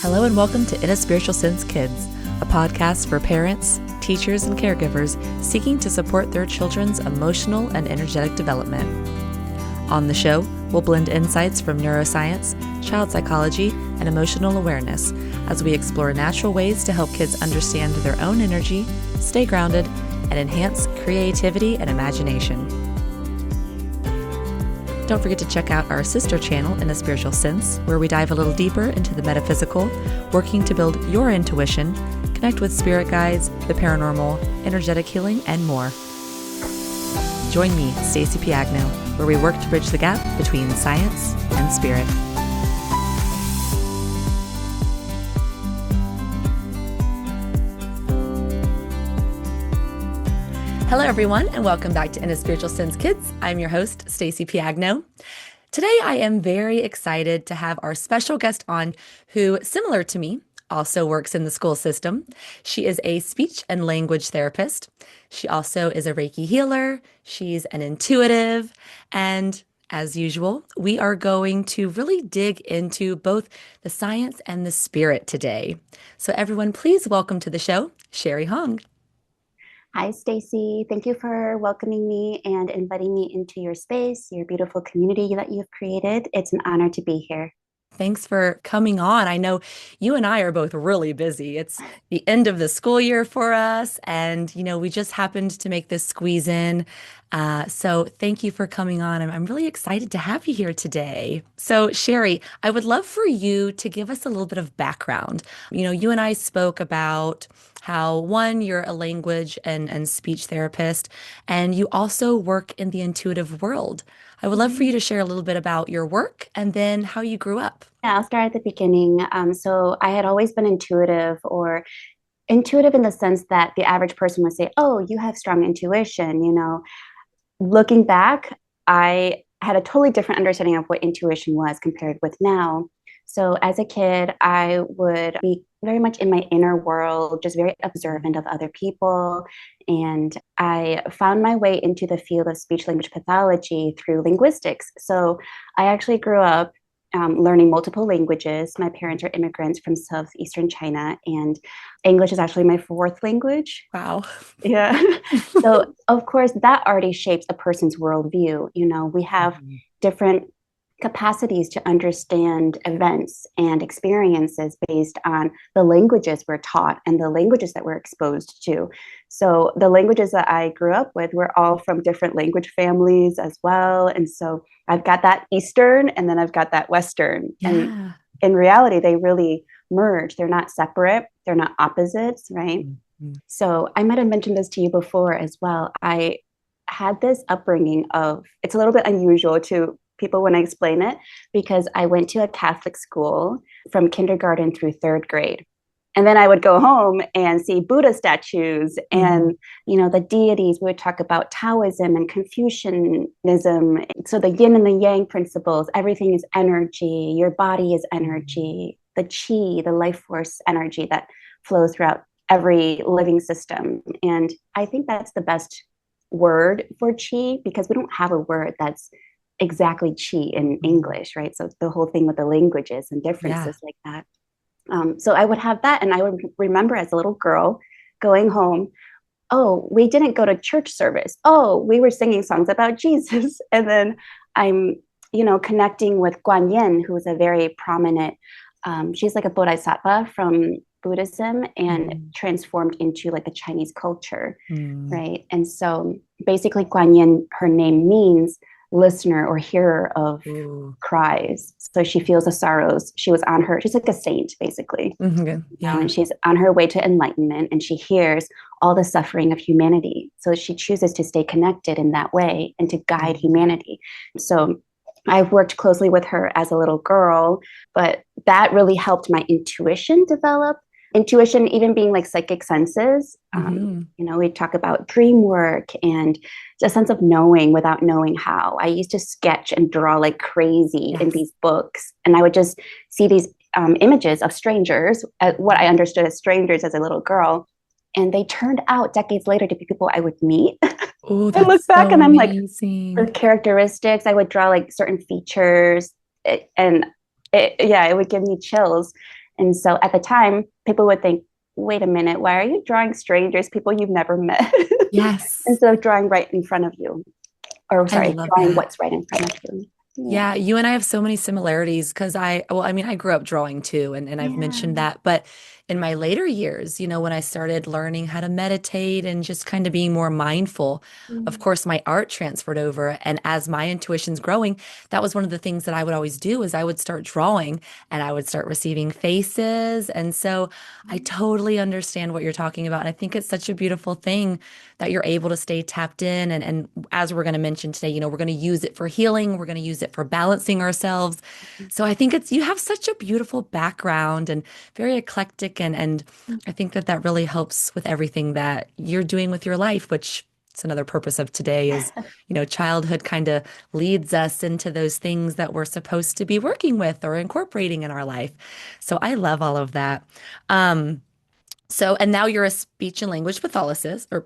Hello and welcome to In a Spiritual Sense Kids, a podcast for parents, teachers, and caregivers seeking to support their children's emotional and energetic development. On the show, we'll blend insights from neuroscience, child psychology, and emotional awareness as we explore natural ways to help kids understand their own energy, stay grounded, and enhance creativity and imagination. Don't forget to check out our sister channel, In a Spiritual Sense, where we dive a little deeper into the metaphysical, working to build your intuition, connect with spirit guides, the paranormal, energetic healing, and more. Join me, Stacey Piagno, where we work to bridge the gap between science and spirit. Hello, everyone, and welcome back to In a Spiritual Sense Kids. I'm your host, Stacey Piagno. Today, I am very excited to have our special guest on who, similar to me, also works in the school system. She is a speech and language therapist. She also is a Reiki healer. She's an intuitive. And as usual, we are going to really dig into both the science and the spirit today. So everyone, please welcome to the show, Sherri Huang. Hi, Stacey. Thank you for welcoming me and inviting me into your space, your beautiful community that you've created. It's an honor to be here. Thanks for coming on. I know you and I are both really busy. It's the end of the school year for us, and we just happened to make this squeeze in. So thank you for coming on. I'm really excited to have you here today. So Sherri, I would love for you to give us a little bit of background. You and I spoke about how, one, you're a language and speech therapist, and you also work in the intuitive world. I would love for you to share a little bit about your work and then how you grew up. Yeah, I'll start at the beginning. So I had always been intuitive, or intuitive in the sense that the average person would say, oh, you have strong intuition. Looking back, I had a totally different understanding of what intuition was compared with now. So as a kid, I would be very much in my inner world, just very observant of other people. And I found my way into the field of speech language pathology through linguistics. So I actually grew up learning multiple languages. My parents are immigrants from southeastern China, and English is actually my fourth language. Wow. Yeah. So of course, that already shapes a person's worldview. We have different capacities to understand events and experiences based on the languages we're taught and the languages that we're exposed to. So the languages that I grew up with were all from different language families as well. And so I've got that Eastern and then I've got that Western. Yeah. And in reality, they really merge. They're not separate. They're not opposites, right? Mm-hmm. So I might have mentioned this to you before as well. I had this upbringing of, it's a little bit unusual to people when I explain it, because I went to a Catholic school from kindergarten through third grade. And then I would go home and see Buddha statues and, the deities. We would talk about Taoism and Confucianism. So the yin and the yang principles, everything is energy. Your body is energy. The chi, the life force energy that flows throughout every living system. And I think that's the best word for chi, because we don't have a word that's exactly chi in English, right? So the whole thing with the languages and differences like that. So I would have that, and I would remember as a little girl going home, oh, we didn't go to church service. Oh, we were singing songs about Jesus. And then I'm, connecting with Guan Yin, who is a very prominent, she's like a bodhisattva from Buddhism and transformed into like the Chinese culture, right? And so basically Guan Yin, her name means listener or hearer of cries. So she feels the sorrows. She's like a saint, basically. Mm-hmm. Yeah. And she's on her way to enlightenment, and she hears all the suffering of humanity. So she chooses to stay connected in that way and to guide humanity. So I've worked closely with her as a little girl, but that really helped my intuition develop. Intuition, even being like psychic senses, we talk about dream work and a sense of knowing without knowing how. I used to sketch and draw like crazy in these books, and I would just see these images of strangers, what I understood as strangers as a little girl, and they turned out decades later to be people I would meet. Oh, I look back and I'm amazing. like, their characteristics, I would draw like certain features, it would give me chills. And so at the time, people would think, wait a minute, why are you drawing strangers, people you've never met, Yes. instead of drawing right in front of you? Or I sorry, love drawing that. what's right in front of you. Yeah. Yeah, you and I have so many similarities because well, I mean, I grew up drawing too, and I've mentioned Yeah. that. But in my later years, when I started learning how to meditate and just kind of being more mindful, of Mm. course, my art transferred over. And as my intuition's growing, that was one of the things that I would always do is I would start drawing and I would start receiving faces. And so I totally understand what you're talking about. And I think it's such a beautiful thing that you're able to stay tapped in. And as we're going to mention today, we're going to use it for healing, we're going to use it for balancing ourselves. So I think you have such a beautiful background and very eclectic. And I think that that really helps with everything that you're doing with your life, which it's another purpose of today is, childhood kind of leads us into those things that we're supposed to be working with or incorporating in our life. So I love all of that. Um, and now you're a speech and language pathologist, or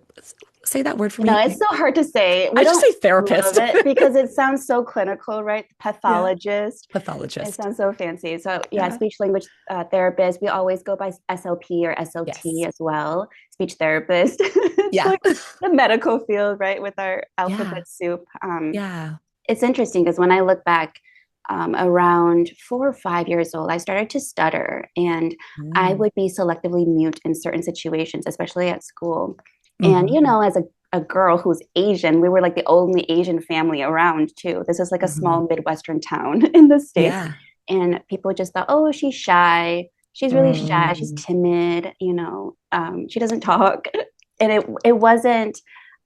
say that word for me. It's so hard to say. We I just don't say love therapist. it because it sounds so clinical, right? Yeah. Pathologist. It Pathologist. sounds so fancy. So, yeah, Yeah. speech language therapist. We always go by SLP or SOT Yes. as well. Speech therapist. It's Yeah. like the medical field, right? With our Yeah. alphabet soup. Yeah. It's interesting because when I look back, around 4 or 5 years old, I started to stutter and I Mm. would be selectively mute in certain situations, especially at school. And, Hmm. as a girl who's Asian, we were like the only Asian family around too. This is like a Hmm. small Midwestern town in the States. Yeah. And people just thought, oh, she's shy. She's really shy. She's Mm. timid, she doesn't talk. And it wasn't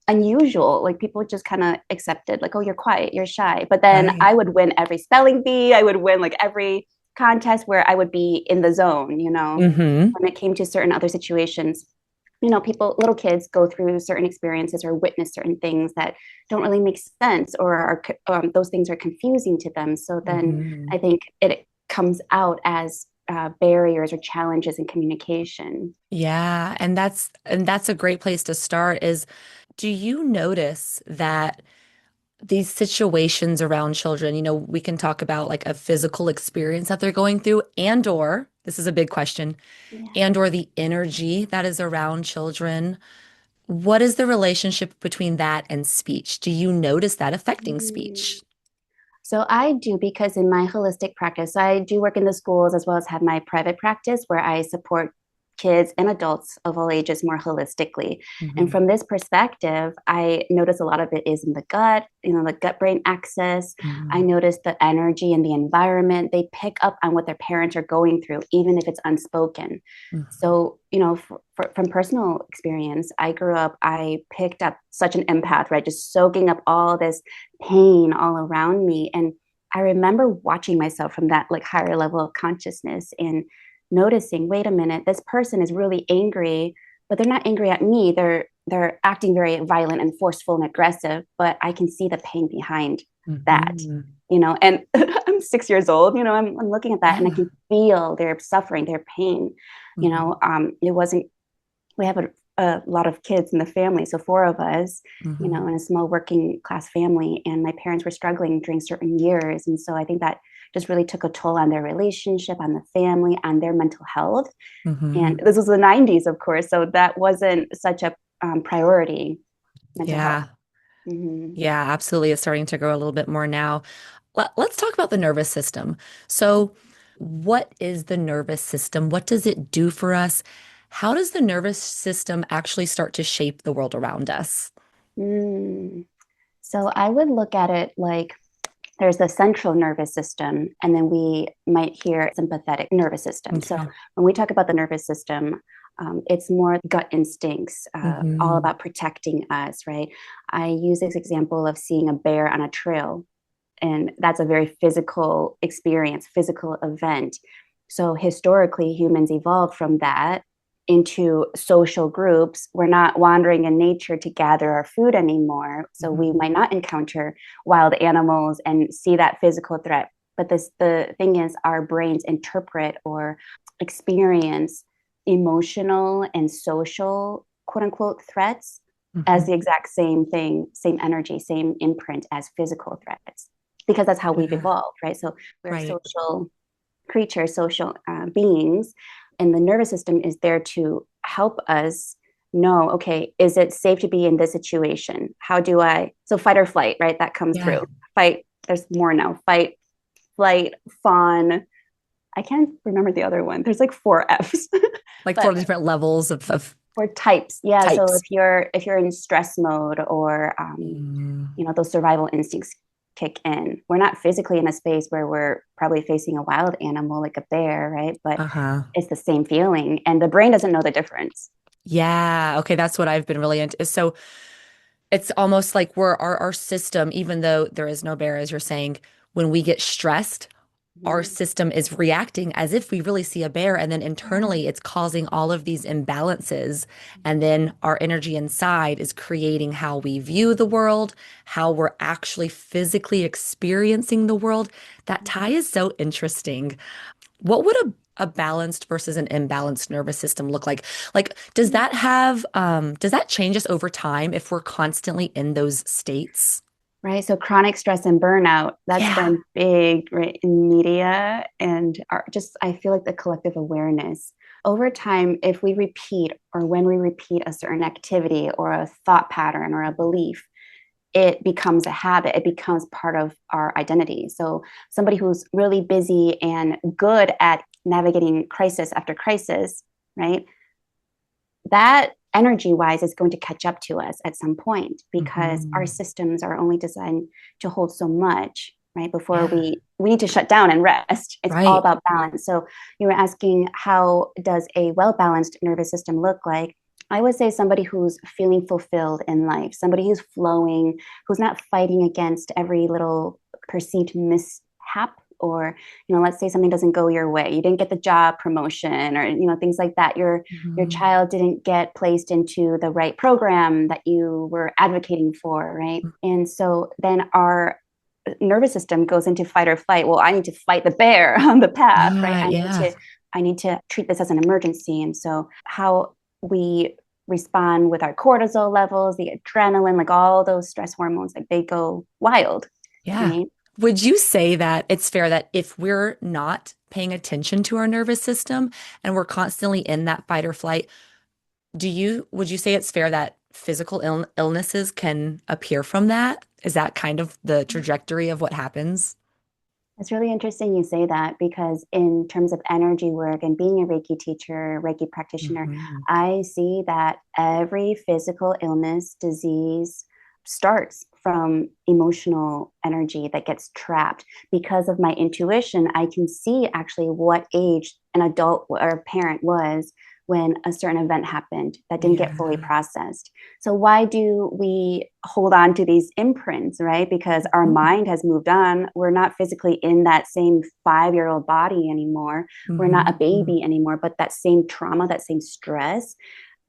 unusual. Like people just kind of accepted, like, oh, you're quiet, you're shy. But then Right. I would win every spelling bee. I would win like every contest where I would be in the zone, Hmm. when it came to certain other situations. People, little kids go through certain experiences or witness certain things that don't really make sense or those things are confusing to them. So then Hmm. I think it comes out as barriers or challenges in communication. Yeah. And that's a great place to start is, do you notice that these situations around children, we can talk about like a physical experience that they're going through, and or this is a big question, Yeah. and or the energy that is around children. What is the relationship between that and speech? Do you notice that affecting Mm. speech? So I do because in my holistic practice, I do work in the schools as well as have my private practice where I support kids and adults of all ages more holistically. And Hmm. from this perspective, I notice a lot of it is in the gut, the gut brain axis. I Hmm. notice the energy and the environment. They pick up on what their parents are going through, even if it's unspoken. Hmm. So, from personal experience, I picked up such an empath, right? Just soaking up all this pain all around me. And I remember watching myself from that like higher level of consciousness and noticing, wait a minute, this person is really angry, but they're not angry at me. They're acting very violent and forceful and aggressive, but I can see the pain behind that. Hmm. And I'm 6 years old, I'm looking at that and I Yeah. can feel their suffering, their pain. Hmm. It wasn't, we have a lot of kids in the family, so four of us, Hmm. in a small working class family, and my parents were struggling during certain years, and so I think that just really took a toll on their relationship, on the family, on their mental health. And Hmm. this was the 90s, of course, so that wasn't such a priority, mental health. Yeah. Mm-hmm. Yeah, absolutely. It's starting to grow a little bit more now. Let's talk about the nervous system. So, what is the nervous system? What does it do for us? How does the nervous system actually start to shape the world around us? Mm. So I would look at it like there's the central nervous system, and then we might hear sympathetic nervous system. So Okay. when we talk about the nervous system, it's more gut instincts, all Hmm. about protecting us, right? I use this example of seeing a bear on a trail, and that's a very physical experience, physical event. So historically, humans evolved from that into social groups. We're not wandering in nature to gather our food anymore. So we Hmm. might not encounter wild animals and see that physical threat. But the thing is, our brains interpret or experience emotional and social quote unquote threats as Hmm. the exact same thing, same energy, same imprint as physical threats, because that's how we've Yeah. evolved, right? So we're Right. social creature, social beings, and the nervous system is there to help us know, okay, is it safe to be in this situation? How do I, so fight or flight, right? That comes through. Yeah. Fight, there's more now. Fight, flight, fawn. I can't remember the other one. There's like four F's, Like but four different levels of or types. Yeah. So types. if you're in stress mode or Mm, you know, those survival instincts kick in. We're not physically in a space where we're probably facing a wild animal like a bear, right? But uh-huh. it's the same feeling, and the brain doesn't know the difference. Yeah. Okay, that's what I've been really into. So it's almost like our system, even though there is no bear, as you're saying, when we get stressed, our Mhm. system is reacting as if we really see a bear. And then Yeah. internally, it's causing all of these imbalances. And then our energy inside is creating how we view the world, how we're actually physically experiencing the world. That tie is so interesting. What would a balanced versus an imbalanced nervous system look like? Like, does that change us over time if we're constantly in those states? Right. So chronic stress and burnout, that's Yeah. been big, right, in media and just, I feel like the collective awareness. Over time, if we repeat or when we repeat a certain activity or a thought pattern or a belief, it becomes a habit. It becomes part of our identity. So somebody who's really busy and good at navigating crisis after crisis, right? That energy wise is going to catch up to us at some point because our Hmm. systems are only designed to hold so much, right, before Yeah. we need to shut down and rest. It's all Right. about balance. So you were asking, how does a well balanced nervous system look like? I would say somebody who's feeling fulfilled in life, somebody who's flowing, who's not fighting against every little perceived mishap, or you know, let's say something doesn't go your way, you didn't get the job promotion, or you know, things like that, your Hmm. child didn't get placed into the right program that you were advocating for, right? And so then our nervous system goes into fight or flight. Well, I need to fight the bear on the path, right? Yeah. I need to treat this as an emergency. And so how we respond with our cortisol levels, the adrenaline, like all those stress hormones, like they go wild, Yeah. right? Would you say that it's fair that if we're not paying attention to our nervous system and we're constantly in that fight or flight, would you say it's fair that physical illnesses can appear from that? Is that kind of the trajectory of what happens? It's really interesting you say that because, in terms of energy work and being a Reiki teacher, Reiki practitioner, Hmm. I see that every physical illness, disease starts from emotional energy that gets trapped. Because of my intuition, I can see actually what age an adult or a parent was when a certain event happened that didn't get fully Yeah. processed. So why do we hold on to these imprints, right? Because our Mhm. mind has moved on. We're not physically in that same 5-year-old body anymore. We're not a Mhm. baby anymore, but that same trauma, that same stress,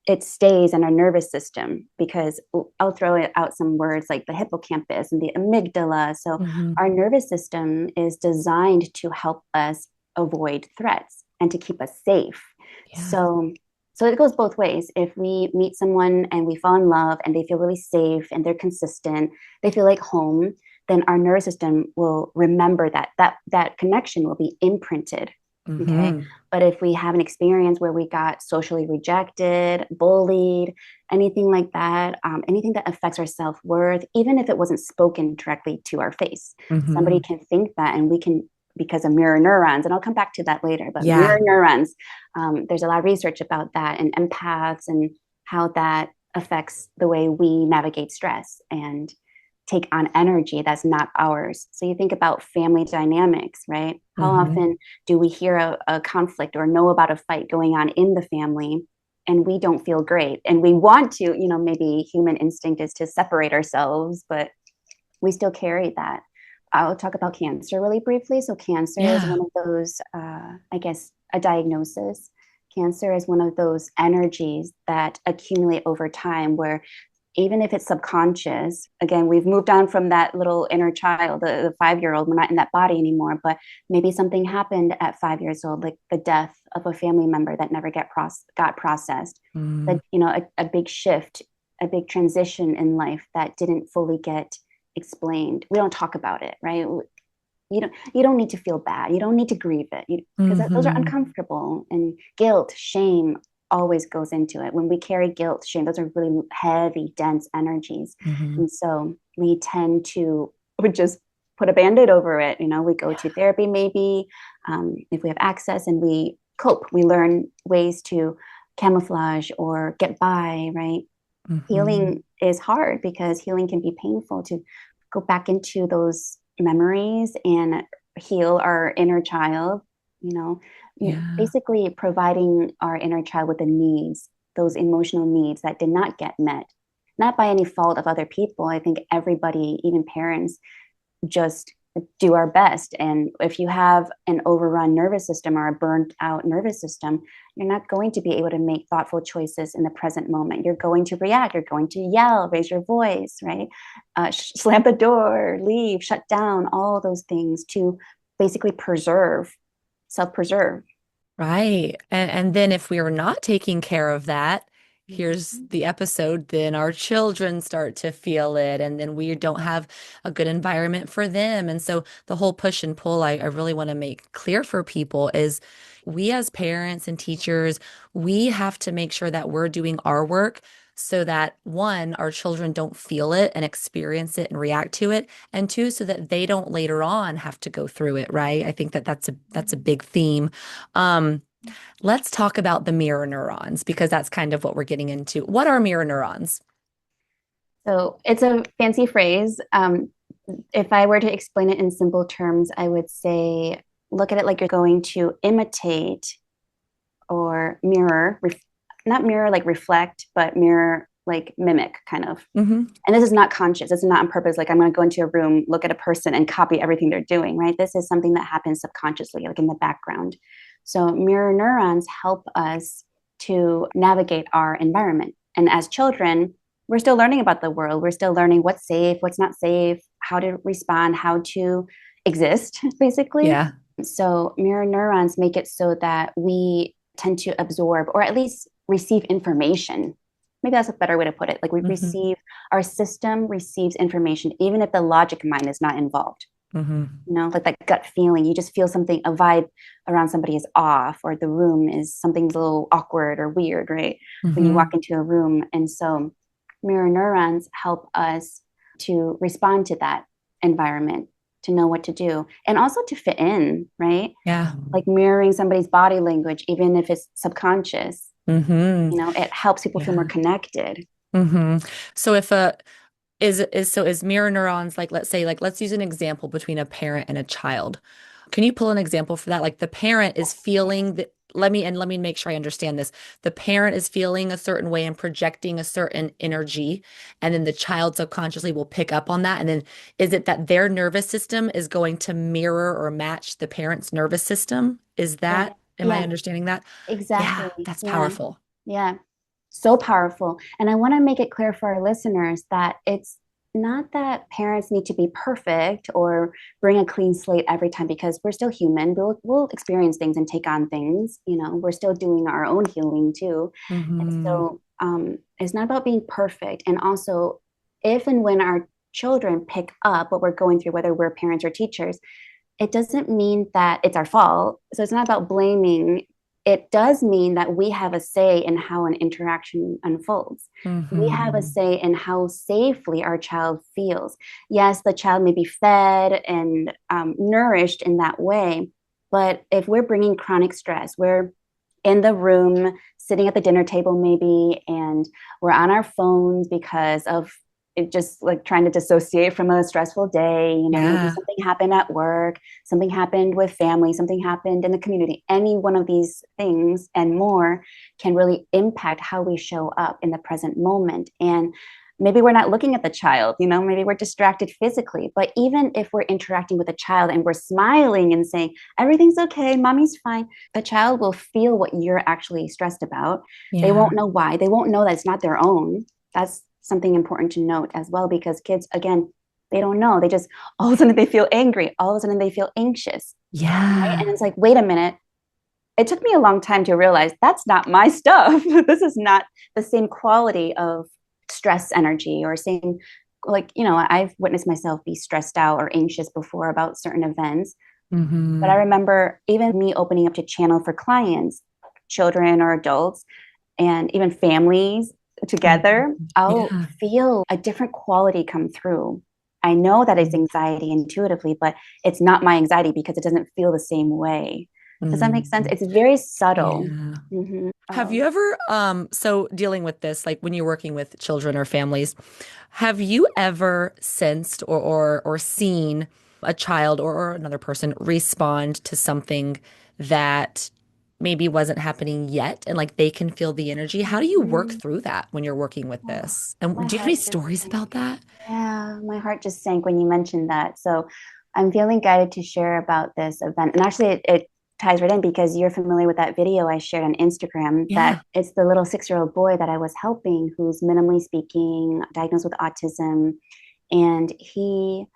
it stays in our nervous system because I'll throw out some words like the hippocampus and the amygdala. So Mhm. our nervous system is designed to help us avoid threats and to keep us safe. Yeah. So so it goes both ways. If we meet someone and we fall in love and they feel really safe and they're consistent, they feel like home, then our nervous system will remember that connection will be imprinted. Okay. Mhm. But if we have an experience where we got socially rejected, bullied, anything like that, anything that affects our self worth, even if it wasn't spoken directly to our face, somebody Mhm. can think that, and we can, because of mirror neurons, and I'll come back to that later, but mirror Yeah. neurons, there's a lot of research about that and empaths and how that affects the way we navigate stress and take on energy that's not ours. So you think about family dynamics, right? How Mhm. often do we hear a conflict or know about a fight going on in the family and we don't feel great? And we want to, you know, maybe human instinct is to separate ourselves, but we still carry that. I'll talk about cancer really briefly. So, cancer is Yeah. one of those, I guess, a diagnosis. Cancer is one of those energies that accumulate over time where even if it's subconscious, again, we've moved on from that little inner child, the 5-year-old, we're not in that body anymore, but maybe something happened at 5 years old, like the death of a family member that never got processed, Mm. that, you know, a big shift, a big transition in life that didn't fully get explained. We don't talk about it, right? You you don't need to feel bad. You don't need to grieve it because those are Mm-hmm. uncomfortable. And guilt, shame always goes into it. When we carry guilt, shame, those are really heavy, dense energies. Mm-hmm. And so we tend to would just put a band-aid over it. We go to therapy maybe, if we have access, and we cope. We learn ways to camouflage or get by, right? Mm-hmm. Healing is hard because healing can be painful. To go back into those memories and heal our inner child, you know, Yeah. basically providing our inner child with the needs, those emotional needs that did not get met, not by any fault of other people. I think everybody, even parents, just do our best. And if you have an overrun nervous system or a burnt out nervous system, you're not going to be able to make thoughtful choices in the present moment. You're going to react. You're going to yell, raise your voice, right? Slam the door, leave, shut down, all those things to basically self preserve. Right. And then if we are not taking care of that, here's the episode, then our children start to feel it, and then we don't have a good environment for them. And so the whole push and pull I really want to make clear for people is we as parents and teachers, we have to make sure that we're doing our work so that one, our children don't feel it and experience it and react to it, and two, so that they don't later on have to go through it, right? I think that that's a big theme. Um, let's talk about the mirror neurons because that's kind of what we're getting into. What are mirror neurons? So it's a fancy phrase. If I were to explain it in simple terms, I would say look at it like you're going to imitate or mirror, not mirror like reflect, but mirror like mimic kind of. Mm-hmm. And this is not conscious. It's not on purpose. Like I'm going to go into a room, look at a person and copy everything they're doing, right? This is something that happens subconsciously, like in the background. So mirror neurons help us to navigate our environment. And as children, we're still learning about the world. We're still learning what's safe, what's not safe, how to respond, how to exist, basically. Yeah. So mirror neurons make it so that we tend to absorb or at least receive information. Maybe that's a better way to put it. Like Mm-hmm. our system receives information, even if the logic mind is not involved. Mm-hmm. Like that gut feeling, you just feel something, a vibe around somebody is off, or the room is something a little awkward or weird, right? When you walk Mm-hmm. into a room. And so mirror neurons help us to respond to that environment, to know what to do, and also to fit in, right? Yeah. Like mirroring somebody's body language, even if it's subconscious, Mm-hmm. it helps people feel more Yeah. connected. Mm-hmm. So if a is mirror neurons like let's say like let's use an example between a parent and a child. Can you pull an example for that? Like the parent is feeling that let me make sure I understand this. The parent is feeling a certain way and projecting a certain energy, and then the child subconsciously will pick up on that. And then is it that their nervous system is going to mirror or match the parent's nervous system? Is Yeah. that, am I Yeah, understanding that? Yeah, exactly. that's Yeah. powerful. Yeah. So powerful. And I want to make it clear for our listeners that it's not that parents need to be perfect or bring a clean slate every time, because we're still human. We'll experience things and take on things. We're still doing our own healing too. And Hmm. so it's not about being perfect. And also, if and when our children pick up what we're going through, whether we're parents or teachers, it doesn't mean that it's our fault. So it's not about blaming. It does mean that we have a say in how an interaction unfolds. We have a Hmm. say in how safely our child feels. Yes, the child may be fed and nourished in that way, but if we're bringing chronic stress, we're in the room sitting at the dinner table maybe, and we're on our phones because of it, just like trying to dissociate from a stressful day. Maybe Yeah. something happened at work, something happened with family, something happened in the community. Any one of these things and more can really impact how we show up in the present moment. And maybe we're not looking at the child, maybe we're distracted physically. But even if we're interacting with a child and we're smiling and saying everything's okay, mommy's fine, the child will feel what you're actually stressed about. They Yeah. won't know why. They won't know that it's not their own. That's something important to note as well, because kids, again, they don't know. They just, all of a sudden they feel angry. All of a sudden they feel anxious, right? And Yeah. it's like, wait a minute. It took me a long time to realize that's not my stuff. This is not the same quality of stress energy or same like, I've witnessed myself be stressed out or anxious before about certain events. But I Mm-hmm. remember even me opening up to channel for clients, children or adults, and even families together, Mm-hmm. I'll Yeah. feel a different quality come through. I know that it's anxiety intuitively, but it's not my anxiety because it doesn't feel the same way. Does that make sense? Mm-hmm. It's very subtle. Yeah. Mm-hmm. Have you ever, so dealing with this, like when you're working with children or families, have you ever sensed or seen a child or another person respond to something that maybe wasn't happening yet and like they can feel the energy? How do you work Mm-hmm. through that when you're working with Oh, this? And my do you have any heart just stories sank. about that? Yeah, my heart just sank when you mentioned that. So I'm feeling guided to share about this event. And actually, it ties right in because you're familiar with that video I shared on Instagram that Yeah. it's the little 6-year-old boy that I was helping who's minimally speaking, diagnosed with autism. And he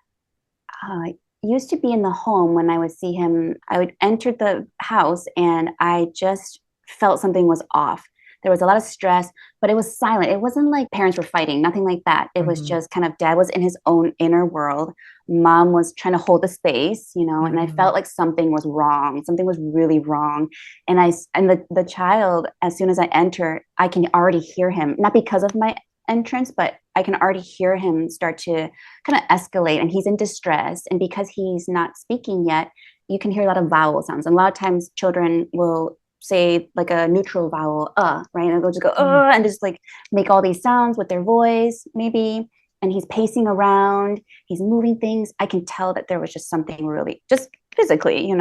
used to be in the home when I would see him. I would enter the house and I just felt something was off. There was a lot of stress, but it was silent. It wasn't like parents were fighting, nothing like that. It was Hmm. just kind of dad was in his own inner world. Mom was trying to hold the space, and I Hmm. felt like something was wrong. Something was really wrong. And the child, as soon as I enter, I can already hear him, not because of my entrance, but I can already hear him start to kind of escalate and he's in distress. And because he's not speaking yet, you can hear a lot of vowel sounds. And a lot of times children will say like a neutral vowel, right? And they'll just go, and just like make all these sounds with their voice, maybe. And he's pacing around, he's moving things. I can tell that there was just something really, just physically.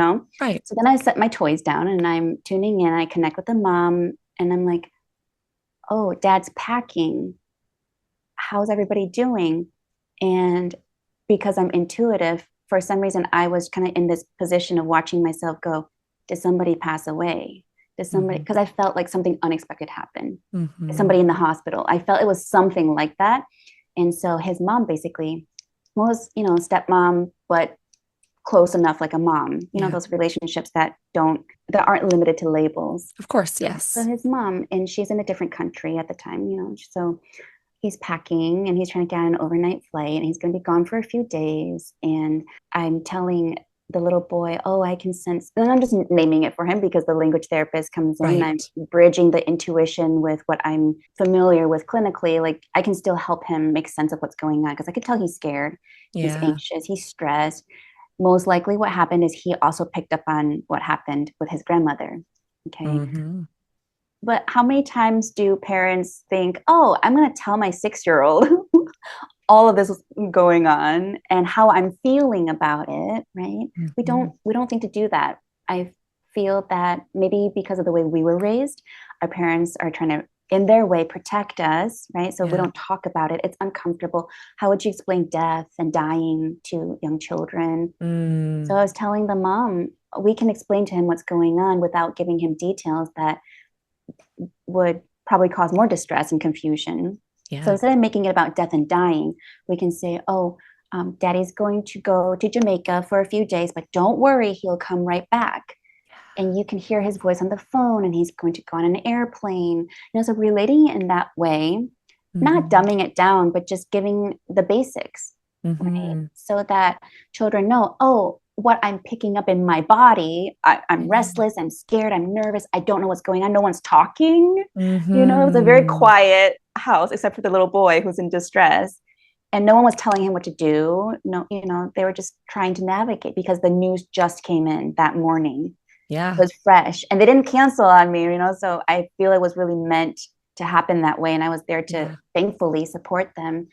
Right. So then I set my toys down and I'm tuning in. I connect with the mom and I'm like, oh, dad's packing. How's everybody doing? And because I'm intuitive, for some reason, I was kind of in this position of watching myself go, did somebody pass away? Did somebody, Hmm. because I felt like something unexpected happened. Hmm. Somebody in the hospital. I felt it was something like that. And so his mom basically was, stepmom, but close enough like a mom, Yeah. those relationships that aren't limited to labels. Of course. So Yes. his mom, and she's in a different country at the time, so he's packing and he's trying to get on an overnight flight and he's going to be gone for a few days. And I'm telling the little boy, oh, I can sense, and I'm just naming it for him because the language therapist comes in. I'm Right. bridging the intuition with what I'm familiar with clinically. Like I can still help him make sense of what's going on because I could tell he's scared, he's Yeah. anxious, he's stressed. Most likely, what happened is he also picked up on what happened with his grandmother. Okay. Hmm. But how many times do parents think, oh, I'm going to tell my 6-year-old all of this going on and how I'm feeling about it, right? We Hmm. don't we don't think to do that. I feel that maybe because of the way we were raised, our parents are trying to in their way protect us, right? So if we Yeah. don't talk about it, it's uncomfortable. How would you explain death and dying to young children? So Mm. I was telling the mom, we can explain to him what's going on without giving him details that would probably cause more distress and confusion. So Yeah. instead of making it about death and dying, we can say, oh, daddy's going to go to Jamaica for a few days, but don't worry, he'll come right back. And you can hear his voice on the phone and he's going to go on an airplane. So relating it in that way, not Hmm. dumbing it down, but just giving the basics, right? Hmm. So that children know, oh, what I'm picking up in my body, I'm Yeah. restless, I'm scared, I'm nervous, I don't know what's going on. No one's talking. It was a very Hmm. quiet house, except for the little boy who's in distress. And no one was telling him what to do. No, they were just trying to navigate because the news just came in that morning. It Yeah. was fresh and they didn't cancel on me, so I feel it was really meant to happen that way and I was there to Yeah. thankfully support them,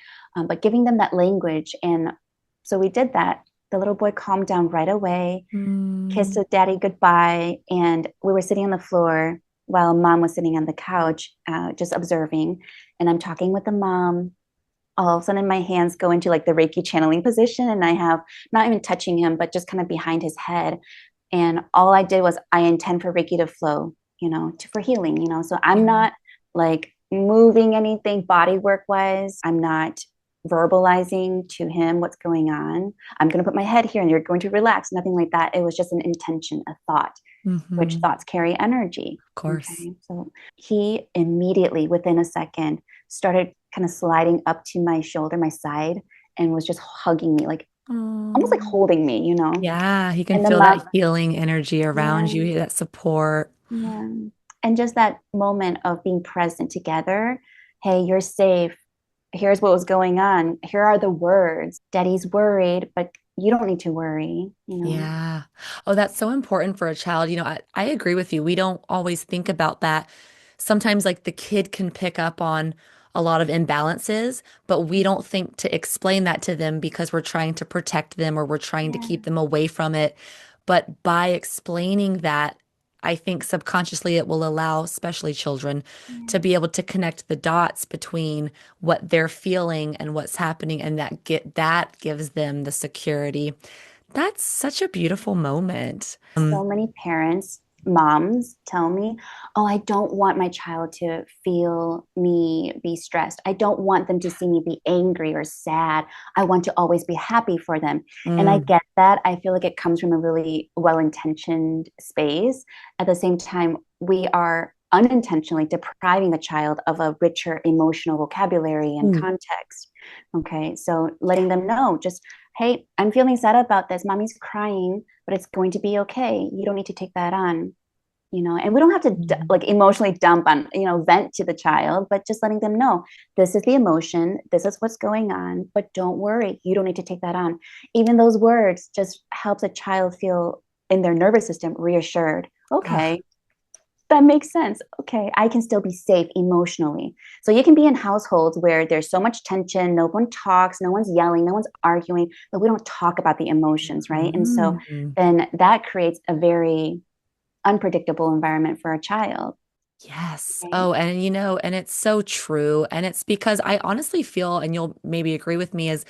but giving them that language. And so we did that. The little boy calmed down right away, kissed Mm. his daddy goodbye, and we were sitting on the floor while mom was sitting on the couch, just observing. And I'm talking with the mom. All of a sudden my hands go into like the Reiki channeling position and I have not even touching him, but just kind of behind his head. And all I did was I intend for Reiki to flow, for healing, So I'm Yeah. not like moving anything body work wise. I'm not verbalizing to him what's going on. I'm going to put my head here and you're going to relax. Nothing like that. It was just an intention, a thought, which Hmm. thoughts carry energy. Of course. Okay. So he immediately, within a second, started kind of sliding up to my shoulder, my side, and was just hugging me, like almost like Oh, holding me, yeah, he can And the feel mom, that healing energy around yeah, you, that support. yeah. And just that moment of being present together. Hey, you're safe. Here's what was going on. Here are the words. Daddy's worried, but you don't need to worry. Yeah. Oh, that's so important for a child. I agree with you. We don't always think about that. Sometimes, like, the kid can pick up on a lot of imbalances, but we don't think to explain that to them because we're trying to protect them or we're trying to Yeah. keep them away from it. But by explaining that, I think subconsciously it will allow, especially children, to Yeah. be able to connect the dots between what they're feeling and what's happening, and that gives them the security. That's such a beautiful moment. So many parents, moms tell me, oh, I don't want my child to feel me be stressed. I don't want them to see me be angry or sad. I want to always be happy for them. And I Mm, get that. I feel like it comes from a really well intentioned space. At the same time, we are unintentionally depriving the child of a richer emotional vocabulary and mm, context. Okay. So letting them know, just, hey, I'm feeling sad about this. Mommy's crying, but it's going to be okay. You don't need to take that on. And we don't have to mm, like emotionally dump on, vent to the child, but just letting them know this is the emotion, this is what's going on, but don't worry, you don't need to take that on. Even those words just helps a child feel in their nervous system reassured. ugh, Okay, that makes sense. Okay, I can still be safe emotionally. So you can be in households where there's so much tension, no one talks, no one's yelling, no one's arguing, but we don't talk about the emotions, right? And so mm. then that creates a very unpredictable environment for a child, Yes. right? Oh, and it's so true. And it's because I honestly feel, and you'll maybe agree with me, is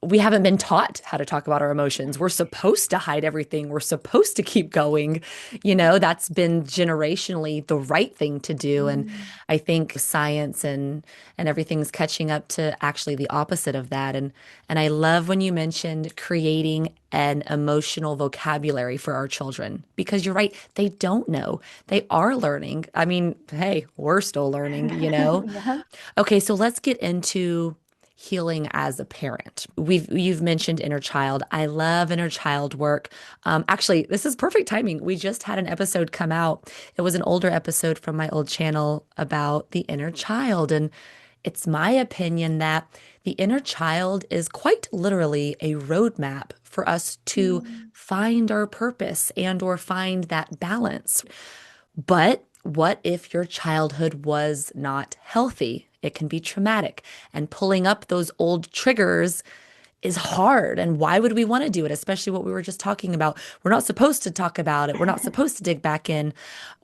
we haven't been taught how to talk about our emotions. We're supposed to hide everything. We're supposed to keep going. That's been generationally the right thing to do. And Mm. I think science and everything's catching up to actually the opposite of that. And I love when you mentioned creating an emotional vocabulary for our children because you're right, they don't know. They are learning. I mean, hey, we're still learning. Yeah. Okay, so let's get into healing as a parent. You've mentioned inner child. I love inner child work. Actually, this is perfect timing. We just had an episode come out. It was an older episode from my old channel about the inner child, and it's my opinion that the inner child is quite literally a roadmap for us to Mm. find our purpose and or find that balance. But what if your childhood was not healthy? It can be traumatic, and pulling up those old triggers is hard. And why would we want to do it? Especially what we were just talking about. We're not supposed to talk about it. We're not supposed to dig back in.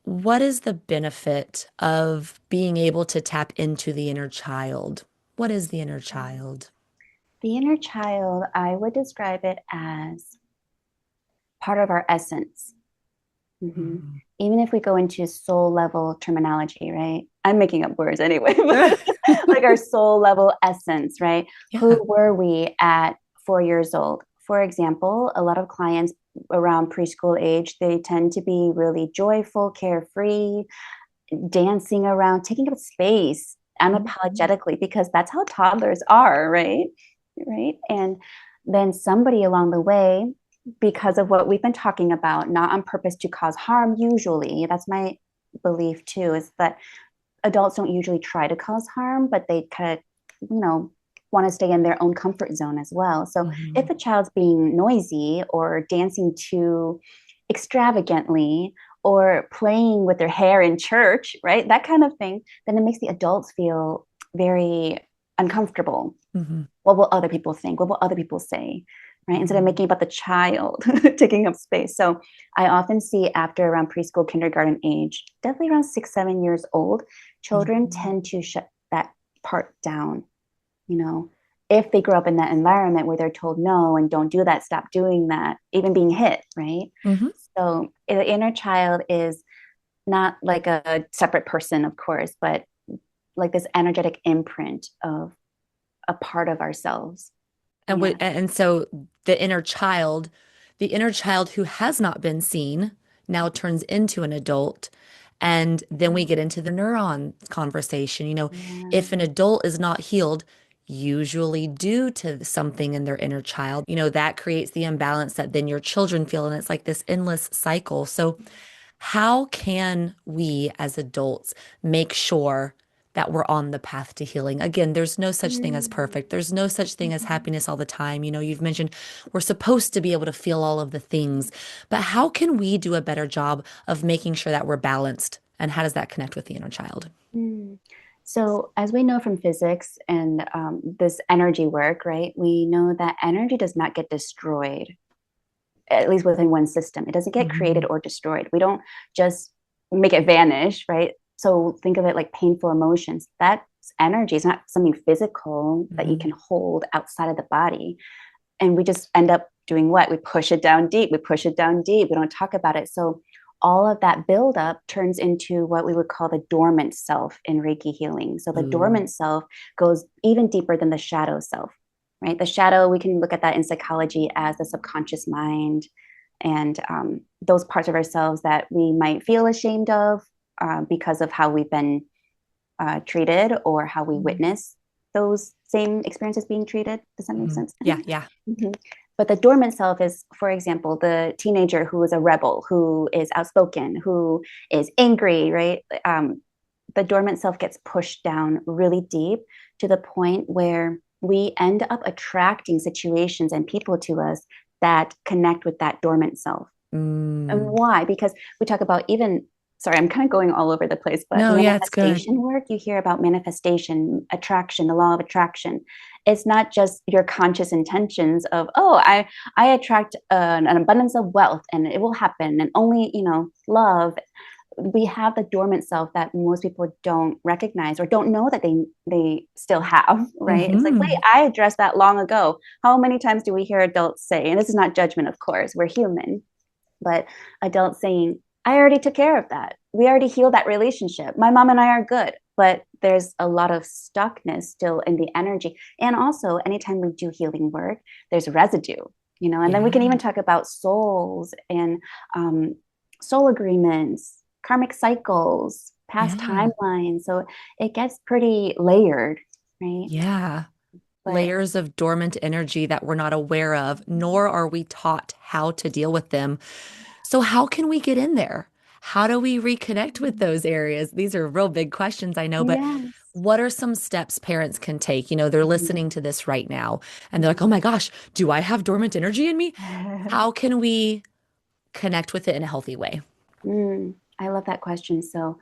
What is the benefit of being able to tap into the inner child? What is the inner child? The inner child, I would describe it as part of our essence. Mhm. Mm. Even if we go into soul level terminology, right? I'm making up words anyway, but like our soul level essence, right? Yeah. Who were we at 4 years old? For example, a lot of clients around preschool age, they tend to be really joyful, carefree, dancing around, taking up space Mhm. unapologetically, because that's how toddlers are, right? Right. And then somebody along the way, because of what we've been talking about, not on purpose to cause harm, usually, that's my belief too, is that adults don't usually try to cause harm, but they kind of, want to stay in their own comfort zone as well. So if Mhm. a child's being noisy or dancing too extravagantly or playing with their hair in church, right? That kind of thing, then it makes the adults feel very uncomfortable. Mhm. What will other people think? What will other people say? Right? Instead of Mhm. making it about the child taking up space. So I often see after around preschool, kindergarten age, definitely around 6, 7 years old, children Mhm. tend to shut that part down, you know, if they grow up in that environment where they're told no and don't do that, stop doing that, even being hit, right? Mhm. So the inner child is not like a separate person, of course, but like this energetic imprint of a part of ourselves. Yeah. And so the inner child who has not been seen now turns into an adult. And then we get into the neuron conversation. Yeah. If an adult is not healed, usually due to something in their inner child, that creates the imbalance that then your children feel. And it's like this endless cycle. So, how can we as adults make sure that we're on the path to healing? Again, there's no such thing as Mm. perfect. There's no such thing as Mhm. happiness all the time. You've mentioned we're supposed to be able to feel all of the things, but how can we do a better job of making sure that we're balanced? And how does that connect with the inner child? Mm. So, as we know from physics and this energy work, right, we know that energy does not get destroyed, at least within one system. It doesn't get created Mhm. or destroyed. We don't just make it vanish, right? So, think of it like painful emotions. That's energy. It's not something physical that you Mhm. can hold outside of the body. And we just end up doing what? We push it down deep. We push it down deep. We don't talk about it. So all of that buildup turns into what we would call the dormant self in Reiki healing. So the Ooh. dormant self goes even deeper than the shadow self, right? The shadow, we can look at that in psychology as the subconscious mind and those parts of ourselves that we might feel ashamed of because of how we've been treated or how we Mhm. witness those same experiences being treated. Does that make Mhm. sense? Yeah, yeah. Mhm. But the dormant self is, for example, the teenager who is a rebel, who is outspoken, who is angry, right? The dormant self gets pushed down really deep to the point where we end up attracting situations and people to us that connect with that dormant self. And Mm. why? Because we talk about even, sorry, I'm kind of going all over the place, but No, yeah, it's good. manifestation work, you hear about manifestation, attraction, the law of attraction. It's not just your conscious intentions of, oh, I attract an abundance of wealth and it will happen and only, love. We have the dormant self that most people don't recognize or don't know that they still have, right? It's like, wait, Hmm. I addressed that long ago. How many times do we hear adults say, and this is not judgment, of course, we're human, but adults saying, I already took care of that. We already healed that relationship. My mom and I are good. But there's a lot of stuckness still in the energy. And also, anytime we do healing work, there's residue, and then we can Yeah. even talk about souls and um, soul agreements, karmic cycles, past Yeah. timelines. So it gets pretty layered, right? Yeah. But Layers of dormant energy that we're not aware of, nor are we taught how to deal with them. So, how can we get in there? How do we reconnect with those areas? These are real big questions, I know, but yes. what are some steps parents can take? They're listening to this right now and they're like, oh Mhm. my gosh, do I have dormant energy in me? How can we connect with it in a healthy way? I love that question. So,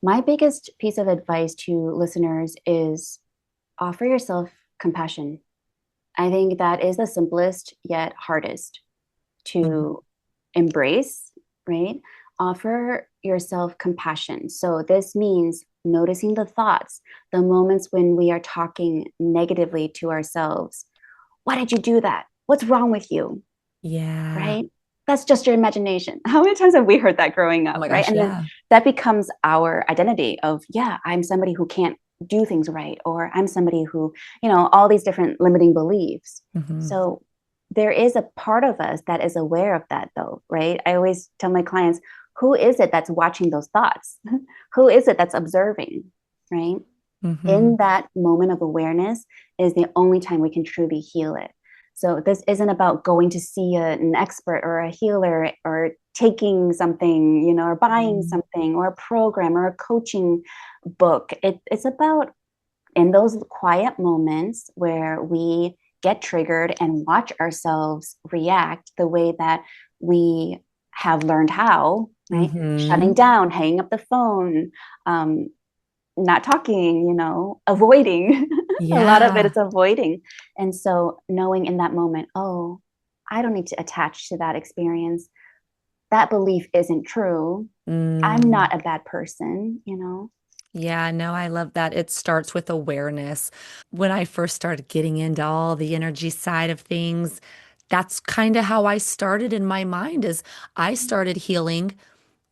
my biggest piece of advice to listeners is offer yourself compassion. I think that is the simplest yet hardest Mhm. to embrace, right? Offer yourself compassion. So this means noticing the thoughts, the moments when we are talking negatively to ourselves. Why did you do that? What's wrong with you? Yeah. Right? That's just your imagination. How many times have we heard that growing Oh up, my right? gosh, And then yeah. that becomes our identity of, yeah, I'm somebody who can't do things right, or I'm somebody who, all these different limiting beliefs. Hmm. So there is a part of us that is aware of that, though, right? I always tell my clients, who is it that's watching those thoughts? Who is it that's observing, right? Hmm. In that moment of awareness is the only time we can truly heal it. So this isn't about going to see an expert or a healer or taking something, or buying something or a program or a coaching book. It's about in those quiet moments where we get triggered and watch ourselves react the way that we have learned how, right? Shutting Hmm. down, hanging up the phone, not talking, avoiding. A lot of it Yeah. is avoiding. And so knowing in that moment, oh, I don't need to attach to that experience. That belief isn't true. I'm Mm. not a bad person. Yeah, no, I love that. It starts with awareness. When I first started getting into all the energy side of things, that's kind of how I started in my mind is I started healing